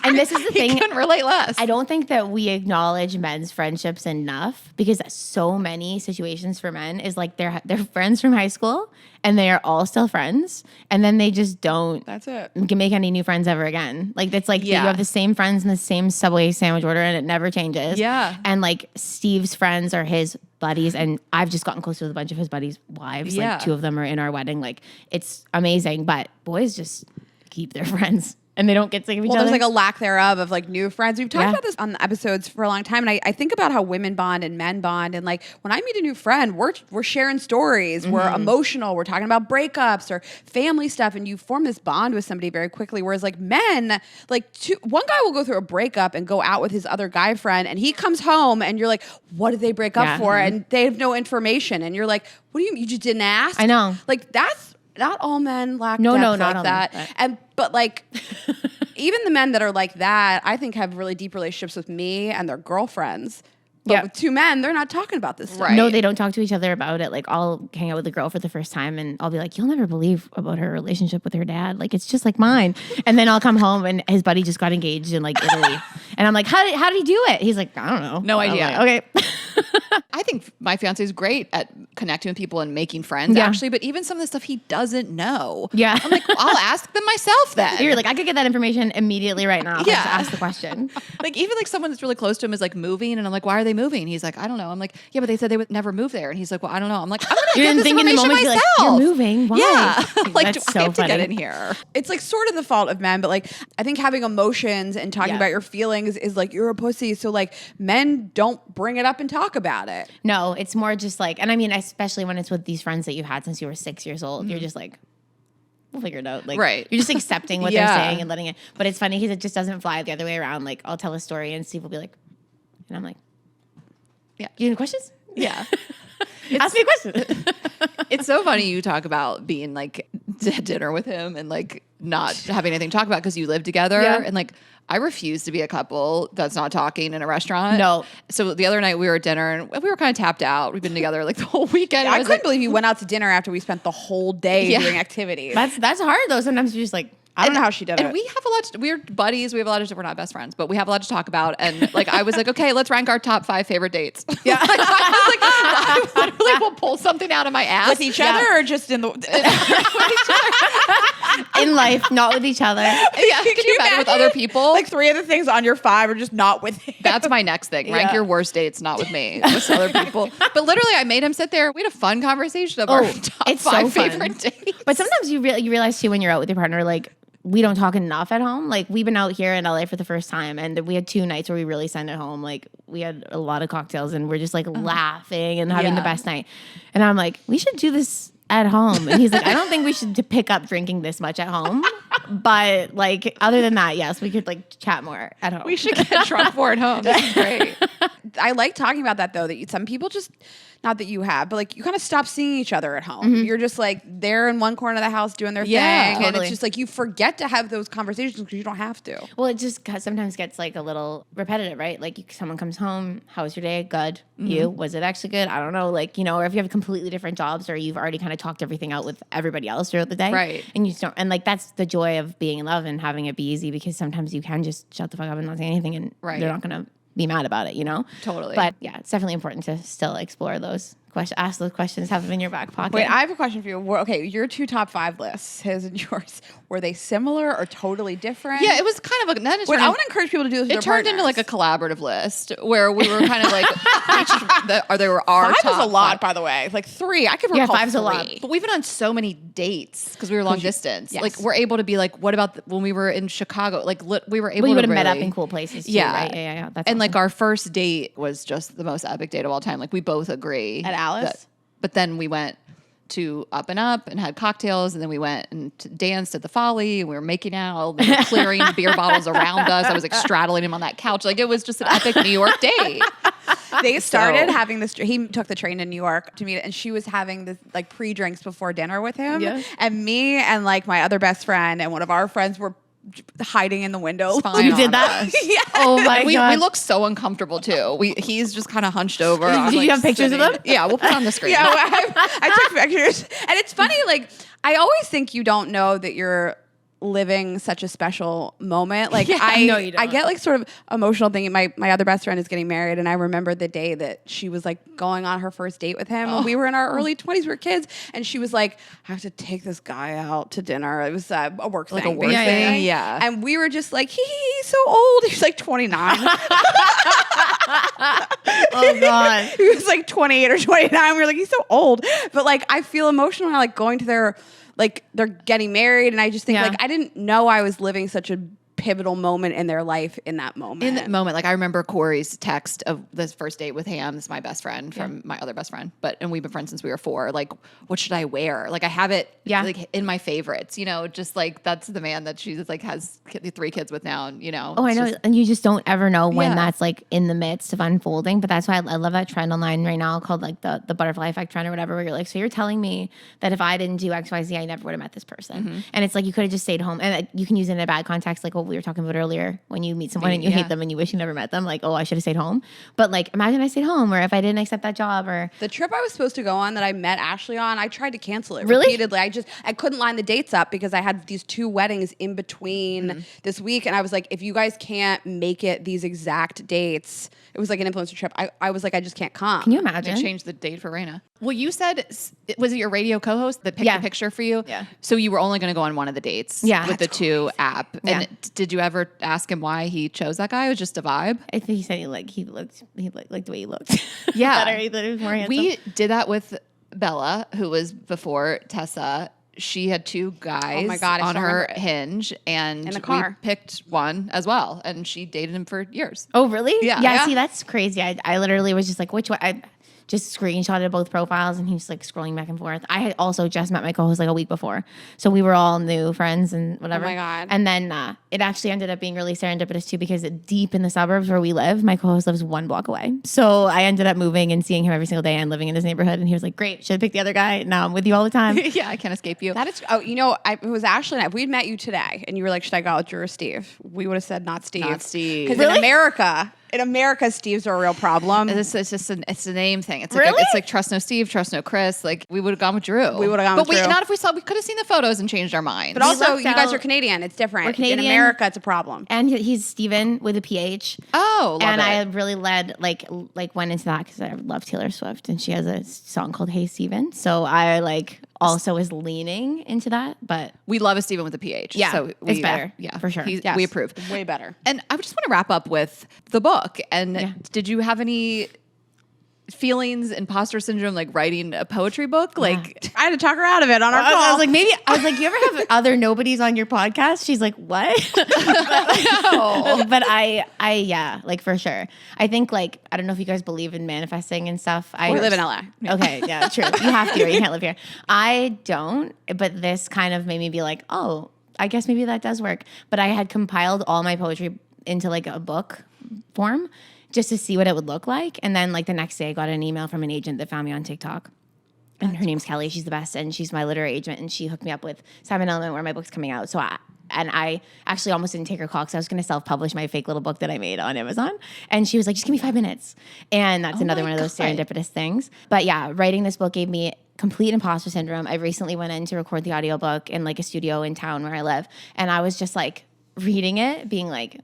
and this is the He thing. couldn't relate less. I don't think that we acknowledge men's friendships enough because so many situations for men is like they're friends from high school and they are all still friends and then they just don't That's it. make any new friends ever again. Like it's like Yeah. you have the same friends in the same Subway sandwich order and it never changes. Yeah. And like Steve's friends are his buddies and I've just gotten close with a bunch of his buddies' wives. Yeah. Like 2 of them are in our wedding. Like it's amazing, but boys just keep their friends and they don't get sick of each Well, other. there's like a lack thereof of like new friends. We've talked Yeah. about this on the episodes for a long time, and I think about how women bond and men bond. And like when I meet a new friend, we're sharing stories, we're emotional, we're talking about breakups or family stuff, and you form this bond with somebody very quickly. Whereas like men, like one guy will go through a breakup and go out with his other guy friend, and he comes home, and you're like, "What did they break up Yeah. for?" And they have no information, and you're like, "What do you? You just didn't ask?" I know. Like that's. Not all men lack No, depth no, like not all men, that. But like even the men that are like that, I think have really deep relationships with me and their girlfriends. But Yeah. with 2 men, they're not talking about this stuff. Right. No, they don't talk to each other about it. Like I'll hang out with a girl for the first time and I'll be like, you'll never believe about her relationship with her dad. Like it's just like mine. And then I'll come home and his buddy just got engaged in like Italy. And I'm like, how did he do it? He's like, I don't know. No I'm idea. like, okay. I think my fiance is great at connecting with people and making friends, Yeah. actually. But even some of the stuff he doesn't know, Yeah. I'm like, I'll ask them myself then. You're like, I could get that information immediately right now. Yeah. Just ask the question. Like even like someone that's really close to him is like moving, and I'm like, why are they moving? He's like, I don't know. I'm like, yeah, but they said they would never move there, and he's like, well, I don't know. I'm like, I'm gonna You get didn't this think in the information moment, you're myself. like, you're moving. Why? Yeah, like That's do so I have to get funny. in here? It's like sort of the fault of men, but like I think having emotions and talking Yeah. about your feelings is like you're a pussy. So like men don't bring it up and talk about it. No, it's more just like, and I mean, especially when it's with these friends that you've had since you were 6 years old, you're just like, we'll figure it out. Like, Right. You're just accepting what Yeah. they're saying and letting it. But it's funny because it just doesn't fly the other way around. Like, I'll tell a story and Steve will be like, and I'm like, Yeah. you have any questions? Yeah. Ask me a question. It's so funny you talk about being like at dinner with him and like not having anything to talk about because you live together. Yeah. And like, I refuse to be a couple that's not talking in a restaurant. No. So the other night we were at dinner and we were kind of tapped out. We've been together like the whole weekend. I was couldn't like, believe you went out to dinner after we spent the whole day Yeah. doing activities. That's hard though. Sometimes you're just like, I don't know how she did and it. we have a lot. We're buddies. We have a lot of. We're not best friends, but we have a lot to talk about. And like, I was like, okay, let's rank our top 5 favorite dates. Yeah, like, I was like, I literally will pull something out of my ass with each other or just in the in life, not with each other. Yeah, can you imagine with other people? Like 3 of the things on your 5 are just not with him. That's my next thing. Rank Yeah. your worst dates, not with me, with other people. But literally, I made him sit there. We had a fun conversation of our top it's 5 so fun. favorite dates. But sometimes you realize too when you're out with your partner, like we don't talk enough at home. Like we've been out here in LA for the first time, and we had 2 nights where we really sent it home. Like we had a lot of cocktails, and we're just like laughing and having the Yeah. best night. And I'm like, we should do this at home. And he's like, I don't think we should pick up drinking this much at home. But like other than that, yes, we could like chat more at home. We should get drunk more at home. This is great. I like talking about that though, that some people just, not that you have, but like you kind of stop seeing each other at home. You're just like, they're in one corner of the house doing their thing. And totally. it's just like, you forget to have those conversations because you don't have to. Well, it just sometimes gets like a little repetitive, right? Like someone comes home, how was your day? Good. You? Was it actually good? I don't know. Like, you know, or if you have completely different jobs or you've already kind of talked everything out with everybody else throughout the day. Right. And you just don't, and like that's the joy of being in love and having it be easy because sometimes you can just shut the fuck up and not say anything and Right. they're not going to be mad about it, you know? Totally. But yeah, it's definitely important to still explore those questions, ask those questions, have them in your back pocket. Wait, I have a question for you. Okay, your 2 top 5 lists, his and yours, were they similar or totally different? Yeah, it was kind of a. Wait, I want to encourage people to do this with It their turned into like a collaborative list where we were kind of like, there were our 5 top is a lot, 5. by the way. Like 3, I could Yeah, recall 5's a lot. 3. But we've been on so many dates because we were long distance. yes. Like we're able to be like, what about when we were in Chicago? Like we were able well, you to would have met up really- in cool places too, Yeah. right? Yeah. That's and awesome. like our first date was just the most epic date of all time. Like we both agree. At Alice? But then we went to Up and Up and had cocktails, and then we went and danced at the Folly. And we were making out, we were clearing beer bottles around us. I was like straddling him on that couch. Like it was just an epic New York date. They started having this. He took the train to New York to meet, and she was having this like pre-drinks before dinner with him. Yeah. And me and like my other best friend and one of our friends were hiding in the window. Spying you on did that? us. Yeah. Oh my We god. look so uncomfortable too. He's just kind of hunched over. I'm, Did you like, have pictures of sitting- them? Yeah, we'll put it on the screen. Yeah, I took pictures, and it's funny. Like I always think you don't know that you're living such a special moment. Like No, you don't. I get like sort of emotional thinking. My other best friend is getting married, and I remember the day that she was like going on her first date with him. And we were in our early 20s, we were kids, and she was like, "I have to take this guy out to dinner." It was a work Like thing, a work basically. thing, yeah. And we were just like, he's so old. He's like 29. Oh god. He was like 28 or 29. We were like, he's so old. But like, I feel emotional now, like going to their, like they're getting married. And I just think Yeah. like, I didn't know I was living such a pivotal moment in their life in that moment. In that moment, like I remember Corey's text of this first date with Ham. This is my best friend from my other best friend, and we've been friends since we were 4. Like, what should I wear? Like, I have it, like in my favorites. You know, just like that's the man that she's like has 3 kids with now. And, you know, Oh, I it's know. just- And you just don't ever know when Yeah. that's like in the midst of unfolding. But that's why I love that trend online right now called like the butterfly effect trend or whatever, where you're like, so you're telling me that if I didn't do X, Y, Z, I never would have met this person. And it's like, you could have just stayed home. And you can use it in a bad context, like what we were talking about earlier, when you meet someone and you hate them and you wish you never met them. Like, oh, I should have stayed home. But like, imagine I stayed home, or if I didn't accept that job, or the trip I was supposed to go on that I met Ashley on, I tried to cancel it Really? repeatedly. I couldn't line the dates up because I had these 2 weddings in between this week. And I was like, if you guys can't make it these exact dates, it was like an influencer trip. I was like, I just can't come. can you I imagine? changed the date for Rayna. Well, you said, was it your radio co-host that picked Yeah. the picture for you? Yeah. So you were only going to go on one of the dates Yeah. with the 2 app. Yeah. And did you ever ask him why he chose that guy? It was just a vibe? I think he said he liked the way he looked. Yeah. Better, he was more handsome. We did that with Bella, who was before Tessa. She had 2 guys Oh my God, I on still her remember it. Hinge, and In the car. we picked one as well, and she dated him for years. Oh, really? Yeah. Yeah. Yeah. See, that's crazy. I literally was just like, which one? I just screenshotted both profiles, and he was like scrolling back and forth. I had also just met my co-host like a week before, so we were all new friends and whatever. Oh my God. And then it actually ended up being really serendipitous too, because deep in the suburbs where we live, my co-host lives 1 block away. So I ended up moving and seeing him every single day and living in his neighborhood. And he was like, "Great, should have picked the other guy. Now I'm with you all the time." Yeah, I can't escape you. That is, you know, it was Ashley and I. If we'd met you today and you were like, should I go out with Drew or Steve? We would have said not Steve. Not Steve. Because Really? in America, Steve's are a real problem. It's just it's a name thing. It's like Really? it's like trust no Steve, trust no Chris. Like we would have gone with Drew. We would've gone but with Drew. Not if we could have seen the photos and changed our minds. But also, lucked you guys out. are Canadian. It's different. We're Canadian. In America, it's a problem. And he's Steven with a PH. oh, love And it. I really went into that because I love Taylor Swift, and she has a song called "Hey Steven." So I also was leaning into that, but we love a Steven with a PH. Yeah, so it's better. Yeah, For sure. Yes. We approve. Way better. And I just want to wrap up with the book. And did you have any feelings, imposter syndrome, like writing a poetry book? Like, I had to talk her out of it on our call. I was like, you ever have other nobodies on your podcast? She's like, what? But yeah, like for sure. I think I don't know if you guys believe in manifesting and stuff. We live in LA. Okay, yeah, true. You have to, or you can't live here. I don't, but this kind of made me be like, oh, I guess maybe that does work. But I had compiled all my poetry into like a book form just to see what it would look like. And then like the next day I got an email from an agent that found me on TikTok. And her name's Kelly. She's the best. And she's my literary agent. And she hooked me up with Simon Element where my book's coming out. So I actually almost didn't take her call because I was going to self-publish my fake little book that I made on Amazon. And she was like, just give me 5 minutes. And that's another one of those serendipitous things. But yeah, writing this book gave me complete imposter syndrome. I recently went in to record the audiobook in like a studio in town where I live. And I was just like reading it, being like,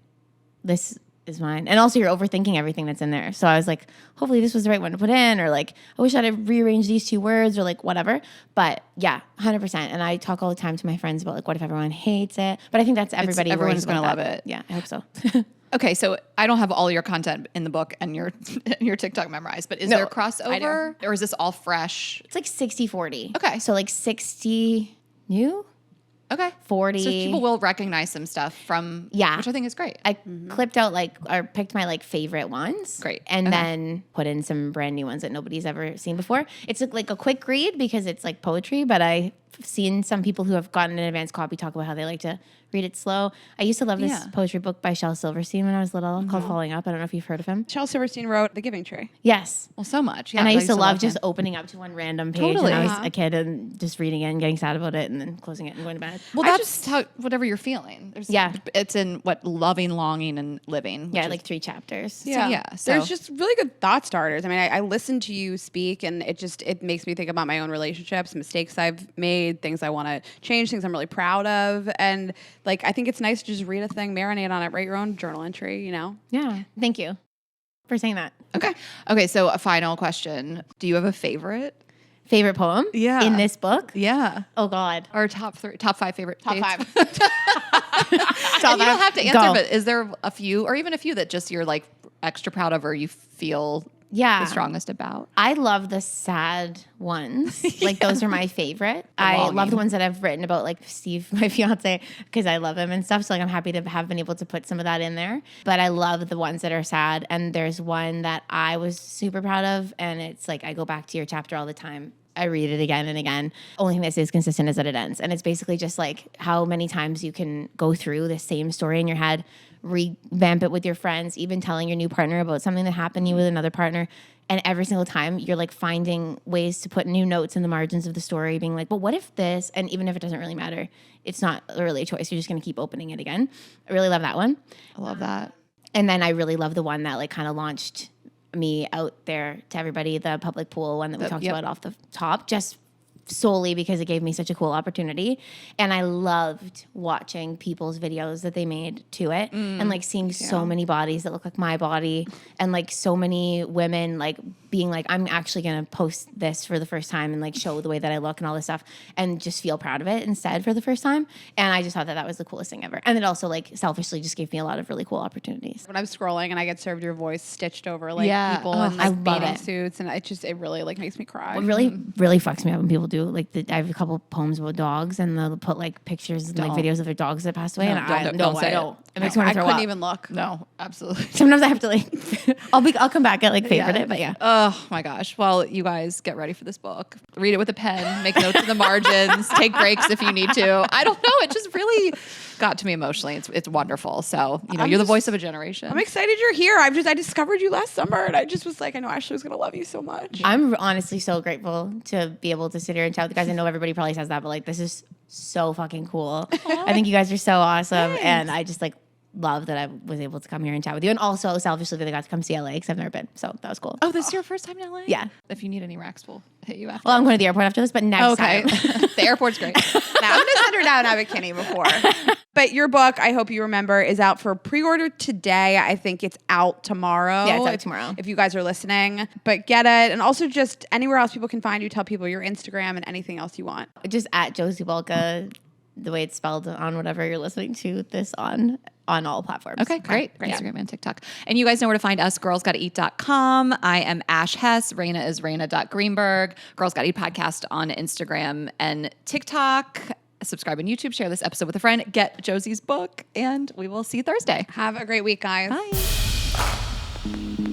this is mine. And also you're overthinking everything that's in there. So I was like, hopefully this was the right one to put in, or like, I wish I'd have rearranged these 2 words, or like whatever. But yeah, 100%. And I talk all the time to my friends about like, what if everyone hates it? But I think that's everybody. Everyone's going to love it. Yeah, I hope so. Okay, so I don't have all your content in the book and your TikTok memorized, but is there crossover? Or is this all fresh? It's like 60-40. Okay. So like 60 new. Okay. 40. So people will recognize some stuff from, which I think is great. I clipped out or picked my like favorite ones. Great. And then put in some brand new ones that nobody's ever seen before. It's like a quick read because it's like poetry, but I've seen some people who have gotten an advanced copy talk about how they like to read it slow. I used to love this poetry book by Shel Silverstein when I was little called Falling Up. I don't know if you've heard of him. Shel Silverstein wrote The Giving Tree. Yes. Well, so much. Yeah, and I used to love him. just opening up to one random page when I was a kid and just reading it and getting sad about it and then closing it and going to bed. Well, that's how, whatever you're feeling. Yeah. It's in loving, longing, and living. Yeah, like 3 chapters. Yeah. So There's just really good thought starters. I mean, I listen to you speak and it makes me think about my own relationships, mistakes I've made, things I want to change, things I'm really proud of. And like, I think it's nice to just read a thing, marinate on it, write your own journal entry, you know? Yeah. Thank you for saying that. Okay. So a final question. Do you have a favorite? Favorite poem? Yeah. In this book? Yeah. Oh God. Or top 5 favorite Top dates? 5. And you don't have to answer, Go. but is there a few, or even a few that just you're like extra proud of, or you feel the strongest about? I love the sad ones. Like those are my favorite. I love the ones that I've written about, like Steve, my fiance, because I love him and stuff. So like I'm happy to have been able to put some of that in there. But I love the ones that are sad. And there's one that I was super proud of, and it's like, I go back to your chapter all the time. I read it again and again. Only thing that is consistent is that it ends. And it's basically just like how many times you can go through the same story in your head, revamp it with your friends, even telling your new partner about something that happened to you with another partner. And every single time you're like finding ways to put new notes in the margins of the story, being like, but what if this? And even if it doesn't really matter, it's not really a choice. You're just going to keep opening it again. I really love that one. I love that. And then I really love the one that like kind of launched me out there to everybody, the public pool one that we talked about off the top, just solely because it gave me such a cool opportunity. And I loved watching people's videos that they made to it and like seeing so many bodies that look like my body, and like so many women like being like, I'm actually going to post this for the first time and like show the way that I look and all this stuff and just feel proud of it instead for the first time. And I just thought that that was the coolest thing ever. And it also like selfishly just gave me a lot of really cool opportunities. When I'm scrolling and I get served your voice stitched over like people in I like love bathing it. suits, and it really like makes me cry. What really fucks me up when people do like I have a couple poems about dogs and they'll put like pictures and like videos of their dogs that passed away, and I don't say it. It makes me want I to throw couldn't up. even look. No, absolutely. Sometimes I have to like I'll come back and like favorite it, but yeah. Oh my gosh. Well, you guys get ready for this book. Read it with a pen, make notes in the margins, take breaks if you need to. I don't know. It just really got to me emotionally. It's wonderful. So, you're the voice of a generation. I'm excited you're here. I discovered you last summer, and I just was like, I know Ashley was going to love you so much. I'm honestly so grateful to be able to sit here and chat with you guys. I know everybody probably says that, but like this is so fucking cool. I think you guys are so awesome. Thanks. And I just like love that I was able to come here and chat with you. And also selfishly that I got to come see LA because I've never been. So that was cool. Oh, this is your first time in LA? Yeah. If you need any racks, we'll hit you after. Well, I'm going to the airport after this, but next time. The airport's great. Now I'm going to send her down a bikini before. But your book, I hope you remember, is out for pre-order today. I think it's out tomorrow. Yeah, it's out tomorrow. If you guys are listening. But get it. And also just anywhere else people can find you, tell people your Instagram and anything else you want. Just at Josie Balka, the way it's spelled on whatever you're listening to this on all platforms. Okay, great. Instagram and TikTok. And you guys know where to find us, girlsgottaeat.com. I am Ash Hess. Rayna is Rayna.Greenberg. Girls Gotta Eat podcast on Instagram and TikTok. Subscribe on YouTube. Share this episode with a friend. Get Josie's book. And we will see you Thursday. Have a great week, guys. Bye.